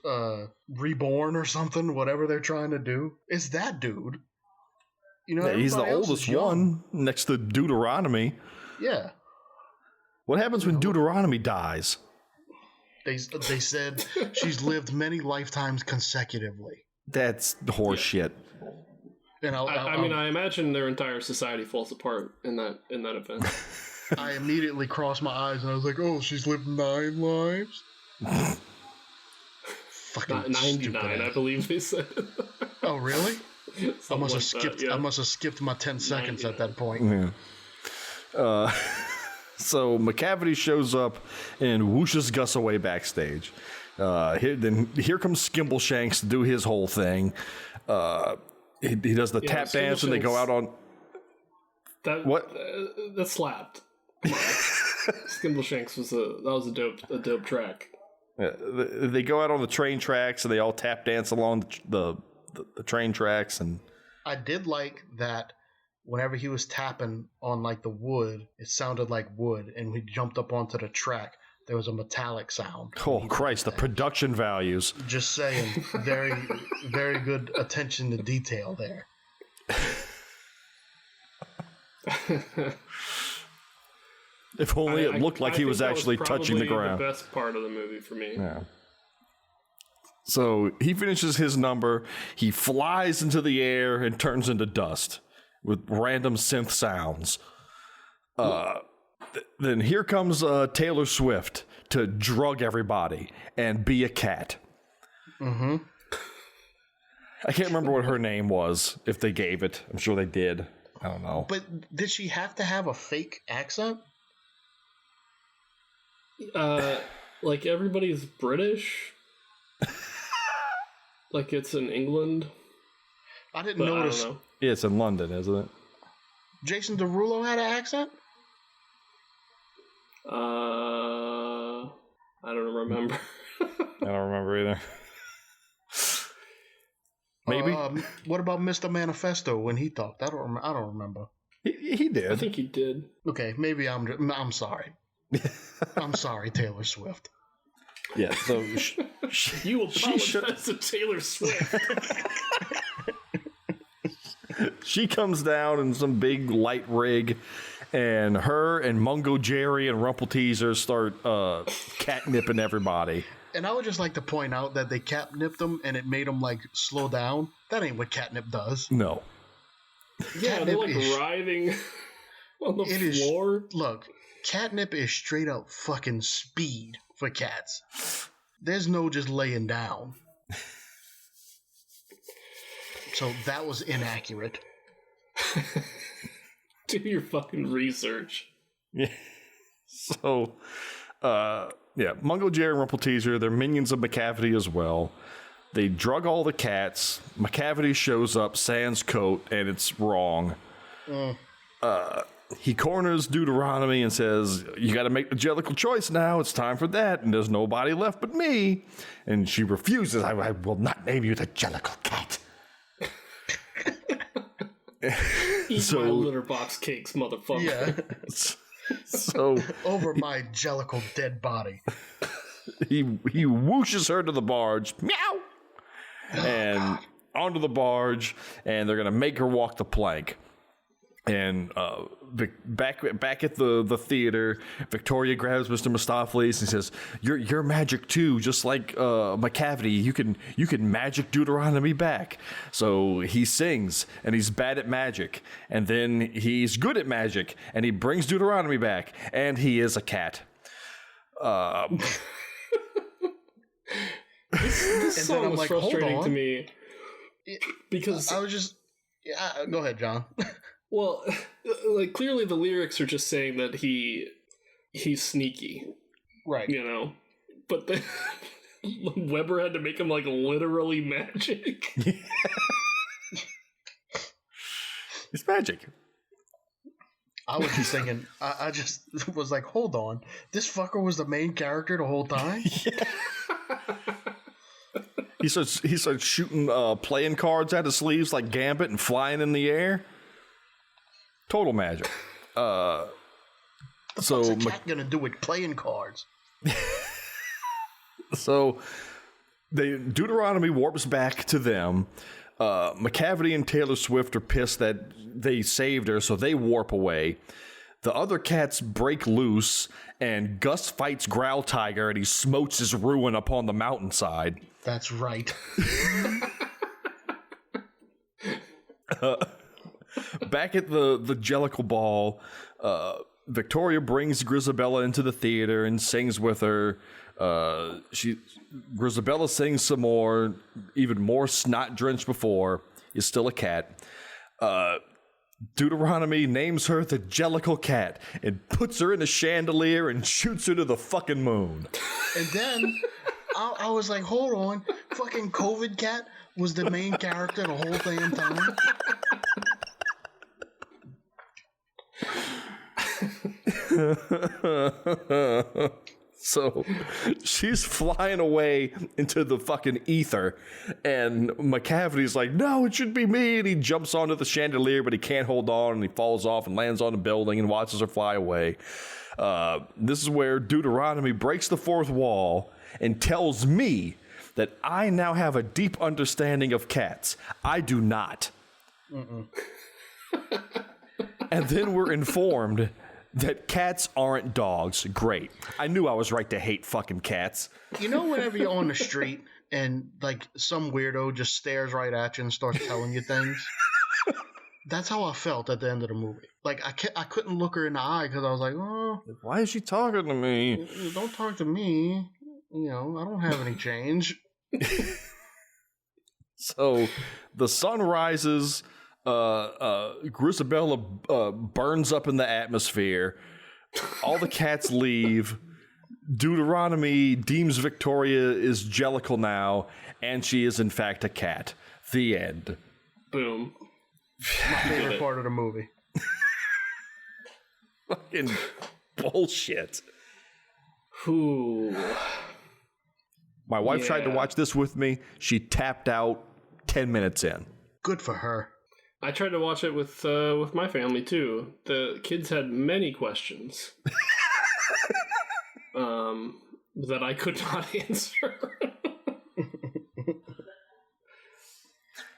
reborn or something, whatever they're trying to do, it's that dude. He's the oldest one next to Deuteronomy. Yeah. What happens when Deuteronomy dies? They said she's lived many lifetimes consecutively. That's horseshit. And I imagine their entire society falls apart in that event. I immediately crossed my eyes and I was like, "Oh, she's lived 9 lives." Fucking 99, I believe they said. Oh, really? I must have skipped my 10 seconds at that point. Yeah. So McCavity shows up and whooshes Gus away backstage. Then here comes Skimbleshanks to do his whole thing. He does the tap dance and they go out on... That slapped. Skimbleshanks was a dope track. They go out on the train tracks and they all tap dance along the train tracks. And I did like that whenever he was tapping on like the wood, it sounded like wood, and we jumped up onto the track, there was a metallic sound. Oh Christ, the production values. Just saying, very, very good attention to detail there. If only it looked like he was actually touching the ground. The best part of the movie for me. Yeah. So he finishes his number. He flies into the air and turns into dust with random synth sounds. Then here comes Taylor Swift to drug everybody and be a cat. Mm-hmm. I can't remember what her name was, if they gave it. I'm sure they did. I don't know. But did she have to have a fake accent? Like everybody's British. Like it's in England. I didn't notice. I don't know. Yeah, it's in London, isn't it? Jason Derulo had an accent? I don't remember. I don't remember either. Maybe. What about Mr. Manifesto when he talked? I don't remember. He did. I think he did. Okay, maybe I'm sorry. I'm sorry, Taylor Swift. Yeah, so You apologize to Taylor Swift. she comes down in some big light rig, and her and Mungo Jerry and Rumpelteazer start catnipping everybody. And I would just like to point out that they catnipped them and it made them like slow down. That ain't what catnip does. No. Yeah, they're like writhing on the floor. Look, catnip is straight up fucking speed for cats. There's no just laying down. So that was inaccurate. Do your fucking research. Yeah. So, yeah, Mungo Jerry and Rumpelteazer, they're minions of McCavity as well. They drug all the cats. McCavity shows up, sans coat, and it's wrong. He corners Deuteronomy and says, "You got to make the jeclical choice now. It's time for that, and there's nobody left but me." And she refuses. I will not name you the jeclical cat. Eat my litter box cakes, motherfucker. Yeah. So over my jeclical dead body. he whooshes her to the barge. Meow. And onto the barge, and they're gonna make her walk the plank. And back at the theater, Victoria grabs Mr. Mistopheles and says, "You're magic too, just like McCavity. You can magic Deuteronomy back." So he sings, and he's bad at magic, and then he's good at magic, and he brings Deuteronomy back, and he is a cat. This song was frustrating to me because I was just go ahead, John. Well, like clearly the lyrics are just saying that he's sneaky, right? You know, but then Weber had to make him like literally magic. It's magic. I was just thinking. I just was like, hold on, this fucker was the main character the whole time. He starts shooting playing cards out of sleeves like Gambit and flying in the air. Total magic. What's a cat gonna do with playing cards? So Deuteronomy warps back to them. McCavity and Taylor Swift are pissed that they saved her, so they warp away. The other cats break loose, and Gus fights Growl Tiger, and he smotes his ruin upon the mountainside. That's right. Back at the Jellicle Ball, Victoria brings Grisabella into the theater and sings with her. Grisabella sings some more, even more snot-drenched before. Is still a cat. Deuteronomy names her the Jellicle Cat and puts her in a chandelier and shoots her to the fucking moon. And then I was like, hold on, fucking COVID Cat was the main character the whole damn time. So she's flying away into the fucking ether, and McCavity's like, "No, it should be me." And he jumps onto the chandelier, but he can't hold on, and he falls off and lands on a building and watches her fly away. This is where Deuteronomy breaks the fourth wall and tells me that I now have a deep understanding of cats. I do not. And then we're informed that cats aren't dogs. Great. I knew I was right to hate fucking cats. You know, whenever you're on the street and like some weirdo just stares right at you and starts telling you things? That's how I felt at the end of the movie. Like I couldn't look her in the eye because I was like, "Oh, why is she talking to me? Don't talk to me. You know, I don't have any change." So the sun rises, Grisabella burns up in the atmosphere, all the cats leave, Deuteronomy deems Victoria is jeclical now, and she is in fact a cat. The end. Boom. My favorite part of the movie. Fucking bullshit. Ooh. My wife tried to Yeah. watch this with me. She tapped out 10 minutes in. Good for her. I tried to watch it with my family too. The kids had many questions that I could not answer.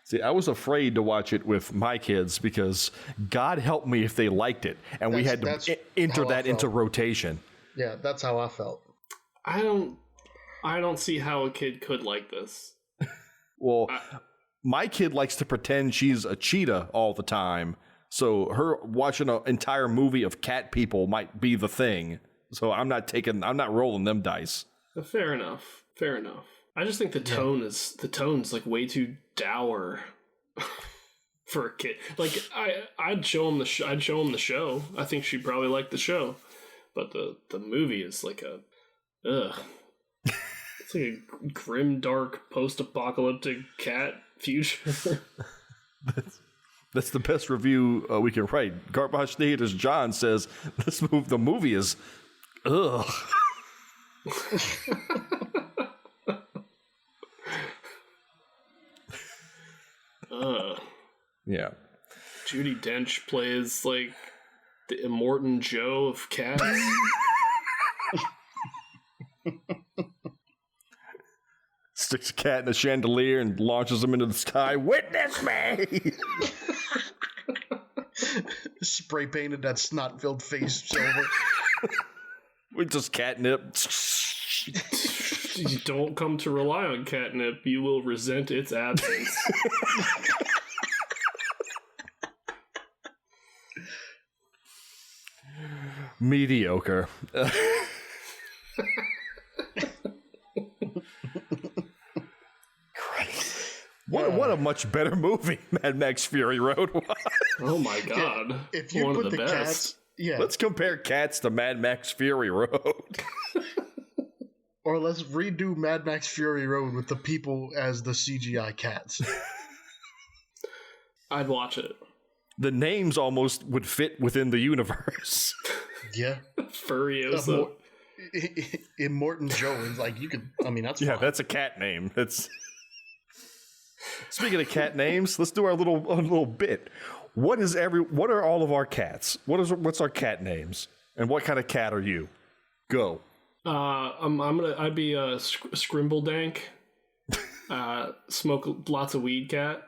See, I was afraid to watch it with my kids because God help me if they liked it, and we had to enter that into rotation. Yeah, that's how I felt. I don't see how a kid could like this. Well, my kid likes to pretend she's a cheetah all the time, so her watching an entire movie of cat people might be the thing. So I'm not rolling them dice. Fair enough. I just think the tone's like way too dour for a kid. Like I'd show him the show. I think she'd probably like the show, but the movie is like ugh. It's like a grim, dark, post-apocalyptic cat future. That's the best review we can write. Garbage Theaters John says the movie is ugh. Yeah. Judi Dench plays like the Immortan Joe of cats. Sticks a cat in a chandelier and launches him into the sky. Witness me! Spray painted that snot-filled face silver. We just catnip. You don't come to rely on catnip, you will resent its absence. Mediocre. What a much better movie Mad Max Fury Road was. Oh my god. If you One put of the the best. cats, yeah, Let's compare Cats to Mad Max Fury Road. or let's redo Mad Max Fury Road with the people as the CGI cats. I'd watch it. The names almost would fit within the universe. Yeah, Furiosa. Immortan Joe is like you could. I mean, that's Yeah, fine. that's a cat name. That's. Speaking of cat names, let's do our little bit. What are all of our cats? What's our cat names? And what kind of cat are you? Go. I'd be a Scrimbledank. Smoke lots of weed cat.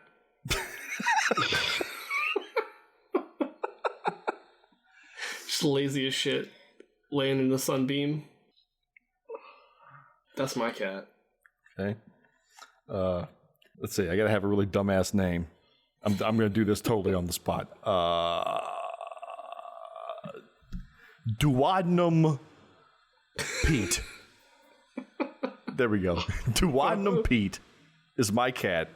Just lazy as shit, laying in the sunbeam. That's my cat. Okay. Let's see. I gotta have a really dumbass name. I'm gonna do this totally on the spot. Duodenum Pete. There we go. Duodenum Pete is my cat,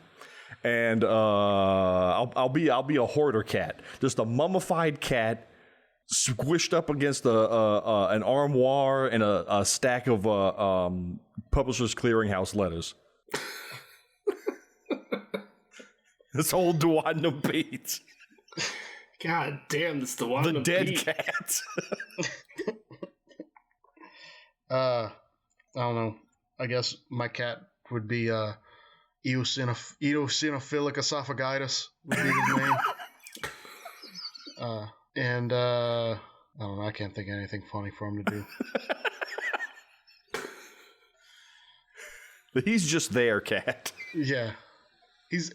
and I'll be a hoarder cat, just a mummified cat, squished up against an armoire and a stack of Publishers Clearinghouse letters. This whole Duodenum Pete. God damn, this the one. The dead cat. I don't know. I guess my cat would be eosinophilic esophagitis would be his name. And I don't know. I can't think of anything funny for him to do. He's just there, cat. Yeah, he's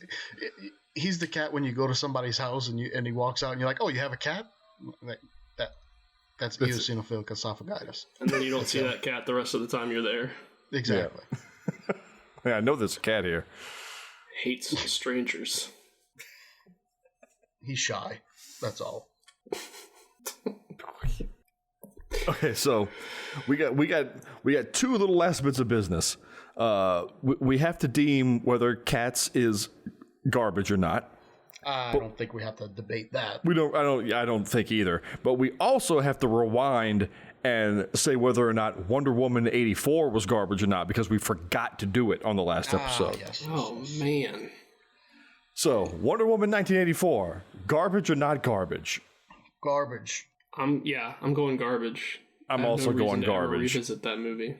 the cat when you go to somebody's house and he walks out and you're like, oh, you have a cat? That's eosinophilic esophagitis. And then you don't see that cat the rest of the time you're there. Exactly. Yeah, I know there's a cat here. Hates strangers. He's shy. That's all. Okay, so we got two little last bits of business. We have to deem whether Cats is garbage or not. I don't think we have to debate that. I don't think either. But we also have to rewind and say whether or not Wonder Woman 84 was garbage or not, because we forgot to do it on the last episode. Yes. Oh, man. So, Wonder Woman 1984, garbage or not garbage? Garbage. I'm going garbage. I'm I have also no reason going to ever garbage. revisit that movie.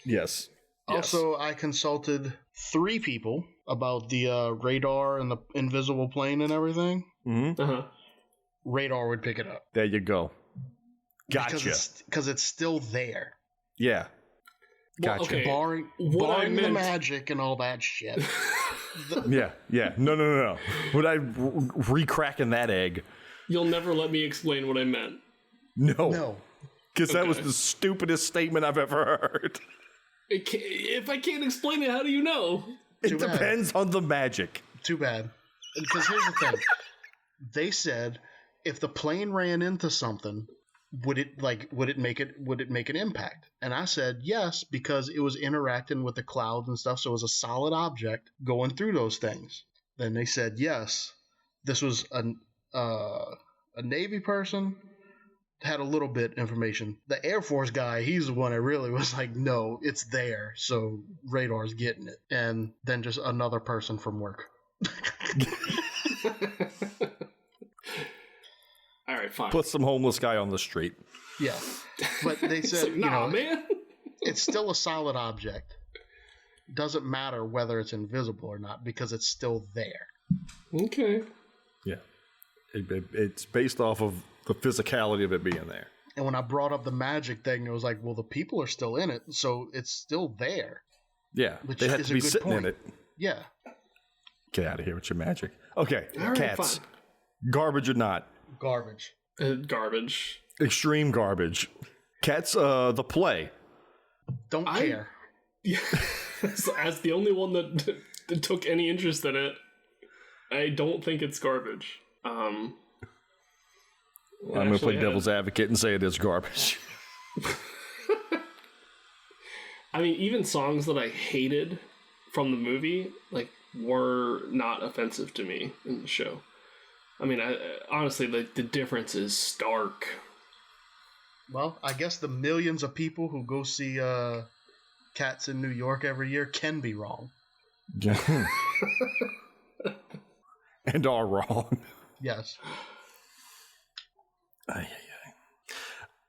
Yes. Also, I consulted 3 people about the radar and the invisible plane and everything. Mm-hmm. Uh-huh. Radar would pick it up. There you go. Gotcha. Because it's still there. Yeah. Gotcha. Well, okay. Barring the magic and all that shit. Yeah. No. Would I re-cracking that egg? You'll never let me explain what I meant. No. Because that was Okay. the stupidest statement I've ever heard. If I can't explain it, how do you know? It Too bad. depends on the magic. Too bad. Because here's the thing. They said if the plane ran into something, would it make an impact? And I said yes, because it was interacting with the clouds and stuff, so it was a solid object going through those things. Then they said yes. This was a Navy person, had a little bit information. The Air Force guy, he's the one that really was like, no, it's there, so radar's getting it. And then just another person from work. All right, fine. Put some homeless guy on the street. Yeah. But they It's said, like, nah, man. it's still a solid object. Doesn't matter whether it's invisible or not, because it's still there. Okay. Yeah. It's based off of the physicality of it being there. And when I brought up the magic thing, it was like, well, the people are still in it, so it's still there. Yeah. Which They have is to a be good sitting point. in it. Yeah. Get out of here with your magic. Okay. All right, Cats. fine. Garbage or not? Garbage. Garbage. Extreme garbage. Cats, the play. Don't care. Yeah. As the only one that took any interest in it, I don't think it's garbage. I'm going to play devil's advocate and say it is garbage. I mean, even songs that I hated from the movie, like, were not offensive to me in the show. I mean, honestly, the difference is stark. Well, I guess the millions of people who go see Cats in New York every year can be wrong. Yeah. And are wrong. Yes.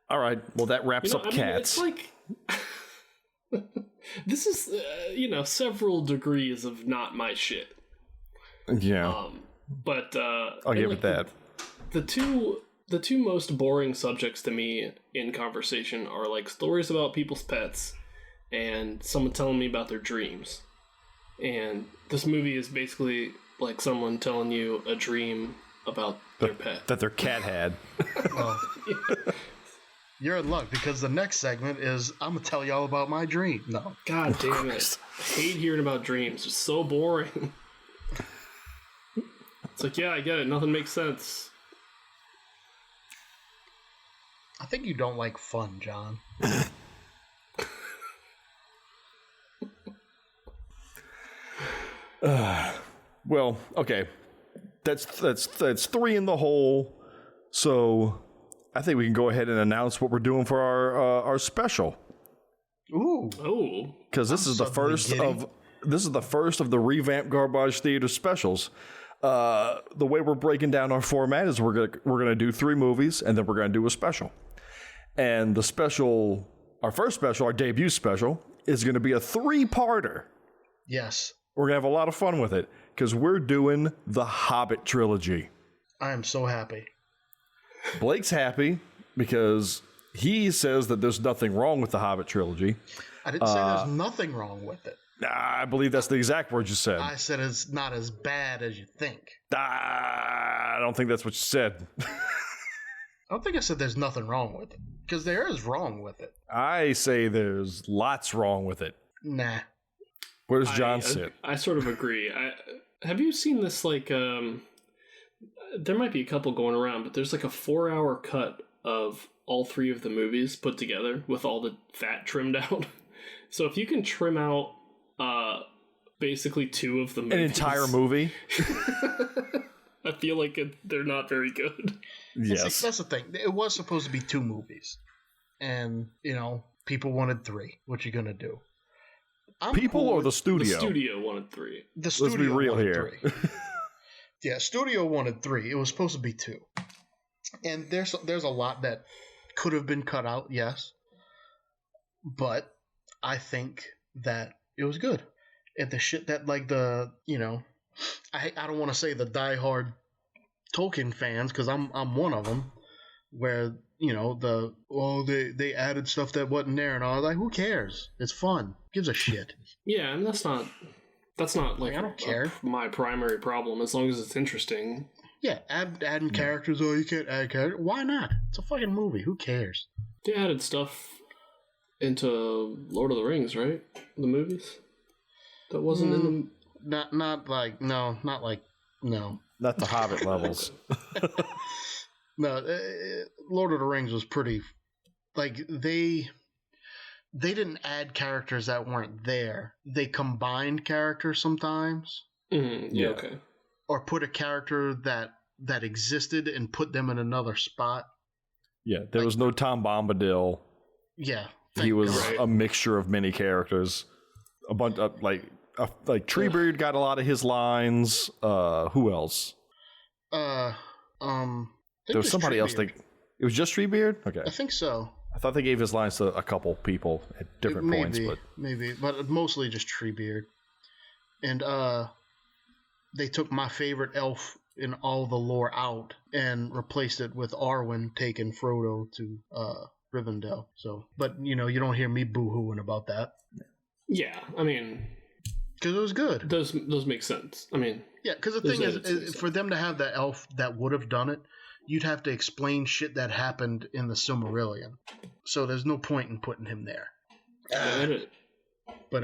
All right. Well, that wraps up Cats. It's like this is several degrees of not my shit. Yeah. But I'll give it that. The two most boring subjects to me in conversation are like stories about people's pets and someone telling me about their dreams. And this movie is basically like someone telling you a dream about their pet. That their cat had. Well, you're in luck, because the next segment is I'm going to tell y'all about my dream. No. God damn it. I hate hearing about dreams. It's so boring. It's like, yeah, I get it. Nothing makes sense. I think you don't like fun, John. Well, okay. That's 3 in the hole. So I think we can go ahead and announce what we're doing for our special. Ooh. Oh. Because this is the first of the revamped Garbage Theater specials. The way we're breaking down our format is we're gonna do 3 movies, and then we're gonna do a special. And the special, our first special, our debut special, is gonna be a 3-parter. Yes. We're gonna have a lot of fun with it because we're doing the Hobbit trilogy. I am so happy. Blake's happy because he says that there's nothing wrong with the Hobbit trilogy. I didn't say there's nothing wrong with it. I believe that's the exact word you said. I said it's not as bad as you think. I don't think that's what you said. I don't think I said there's nothing wrong with it, because there is wrong with it. I say there's lots wrong with it. Nah. Where does John sit? I sort of agree. Have you seen this, like, there might be a couple going around, but there's like a 4-hour cut of all three of the movies put together with all the fat trimmed out. So if you can trim out basically two of the movies, an entire movie, I feel like they're not very good. Yes, that's the thing. It was supposed to be 2 movies, and people wanted 3. What you gonna do? People or the studio? The studio wanted 3. The studio Let's be real wanted here. 3. Yeah, studio wanted 3. It was supposed to be 2, and there's a lot that could have been cut out, yes, but I think that it was good. And the shit that I don't want to say the diehard Tolkien fans, because I'm one of them, where they added stuff that wasn't there, and I was like, who cares? It's fun. Gives a shit. Yeah, and that's not like I don't care. My primary problem, as long as it's interesting. Yeah, adding characters. Oh, you can't add characters. Why not? It's a fucking movie. Who cares? They added stuff into Lord of the Rings, right? The movies that wasn't in the. Not like no. Not the Hobbit levels. No, Lord of the Rings was pretty. Like they didn't add characters that weren't there. They combined characters sometimes. Yeah. Okay. Or put a character that existed and put them in another spot. Yeah, there was no Tom Bombadil. Yeah, He was God. a mixture of many characters. A bunch of like Treebeard got a lot of his lines. Who else? There There was somebody else. It was just Treebeard. Okay, I think so. I thought they gave his lines to a couple people at different points, but maybe, but mostly just Treebeard. And they took my favorite elf in all the lore out and replaced it with Arwen taking Frodo to Rivendell. So, but you don't hear me boo-hooing about that. Yeah, I mean, because it was good. Those make sense. I mean, yeah, because the thing is, for them to have that elf that would have done it, you'd have to explain shit that happened in the Silmarillion. So there's no point in putting him there. But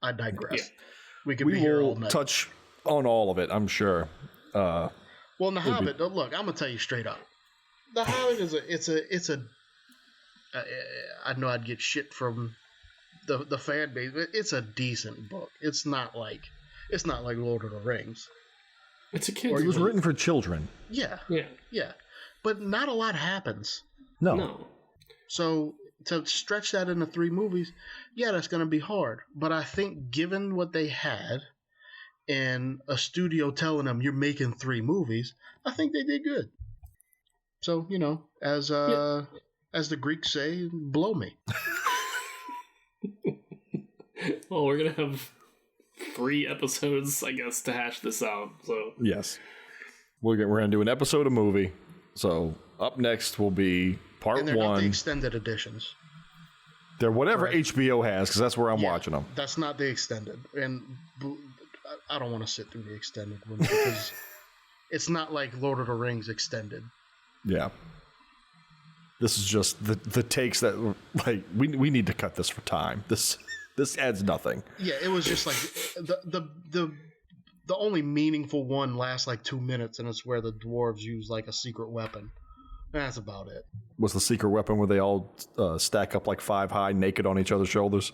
I digress. Yeah. We could be here all night. Touch on all of it, I'm sure. Well, in The Hobbit, look, I'm gonna tell you straight up. The Hobbit is I know I'd get shit from the fan base, but it's a decent book. It's not like Lord of the Rings. It's a kid. It was written for children. Yeah. But not a lot happens. No. So to stretch that into 3 movies, yeah, that's gonna be hard. But I think given what they had, and a studio telling them you're making 3 movies, I think they did good. So as the Greeks say, blow me. Well, we're gonna have 3 episodes, I guess, to hash this out. So yes, we're gonna do an episode of movie. So up next will be part 1. And they're not the extended editions. They're whatever HBO has, because that's where I'm watching them. That's not the extended, and I don't want to sit through the extended one because it's not like Lord of the Rings extended. Yeah. This is just the takes that we need to cut this for time. This adds nothing. Yeah, it was just like the only meaningful one lasts like 2 minutes, and it's where the dwarves use like a secret weapon. That's about it. Was the secret weapon where they all stack up like 5 high, naked on each other's shoulders?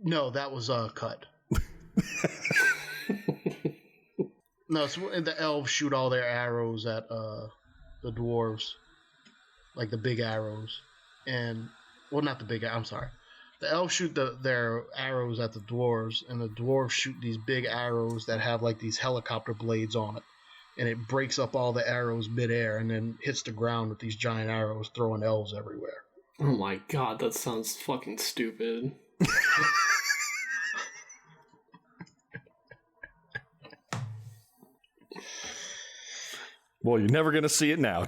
No, that was cut. No, it's the elves shoot all their arrows at the dwarves, like the big arrows, and not the big. I'm sorry, the elves shoot their arrows at the dwarves, and the dwarves shoot these big arrows that have like these helicopter blades on it, and it breaks up all the arrows midair, and then hits the ground with these giant arrows, throwing elves everywhere. Oh my god, that sounds fucking stupid. Well, you're never going to see it now.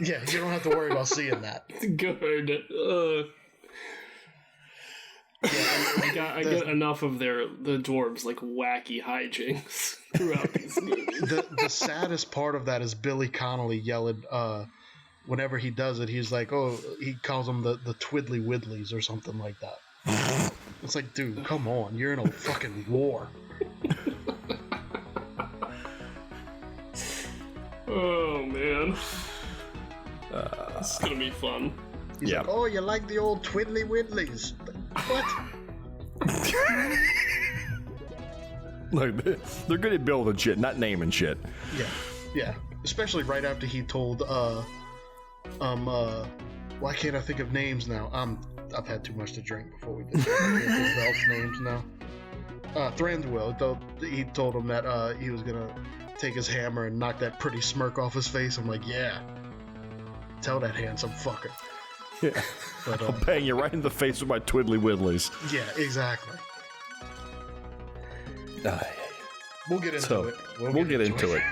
Yeah, you don't have to worry about seeing that. Good. Yeah, I get enough of the dwarves like wacky hijinks throughout these movies. The saddest part of that is Billy Connolly yelling whenever he does it. He's like, he calls them the Twiddly Widdlies or something like that. It's like, dude, come on, you're in a fucking war. Oh man. It's gonna be fun. He's like, oh, you like the old twiddly widdlies? What? Like, they're good at building shit, not naming shit. Yeah. Especially right after he told, why can't I think of names now? I've had too much to drink before we did that. I can't think of elf names now. Thranduil, he told him that he was gonna take his hammer and knock that pretty smirk off his face. I'm like, yeah. Tell that handsome fucker. Yeah. But, I'll bang you right in the face with my twiddly widdlies. Yeah, exactly. We'll get into it. We'll get into it.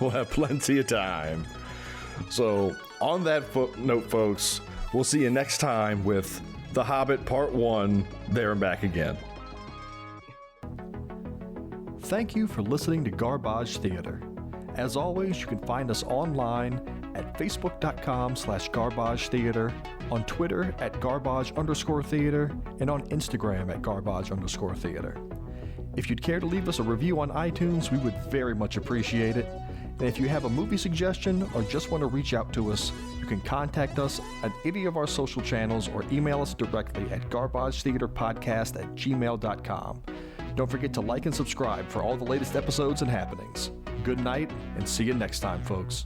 We'll have plenty of time. So, on that note, folks, we'll see you next time with The Hobbit Part 1, There and Back Again. Thank you for listening to Garbage Theater. As always, you can find us online at facebook.com/Garbage Theater, on Twitter at Garbage_Theater, and on Instagram at Garbage_Theater. If you'd care to leave us a review on iTunes, we would very much appreciate it. And if you have a movie suggestion or just want to reach out to us, you can contact us at any of our social channels or email us directly at garbagetheaterpodcast@gmail.com. Don't forget to like and subscribe for all the latest episodes and happenings. Good night, and see you next time, folks.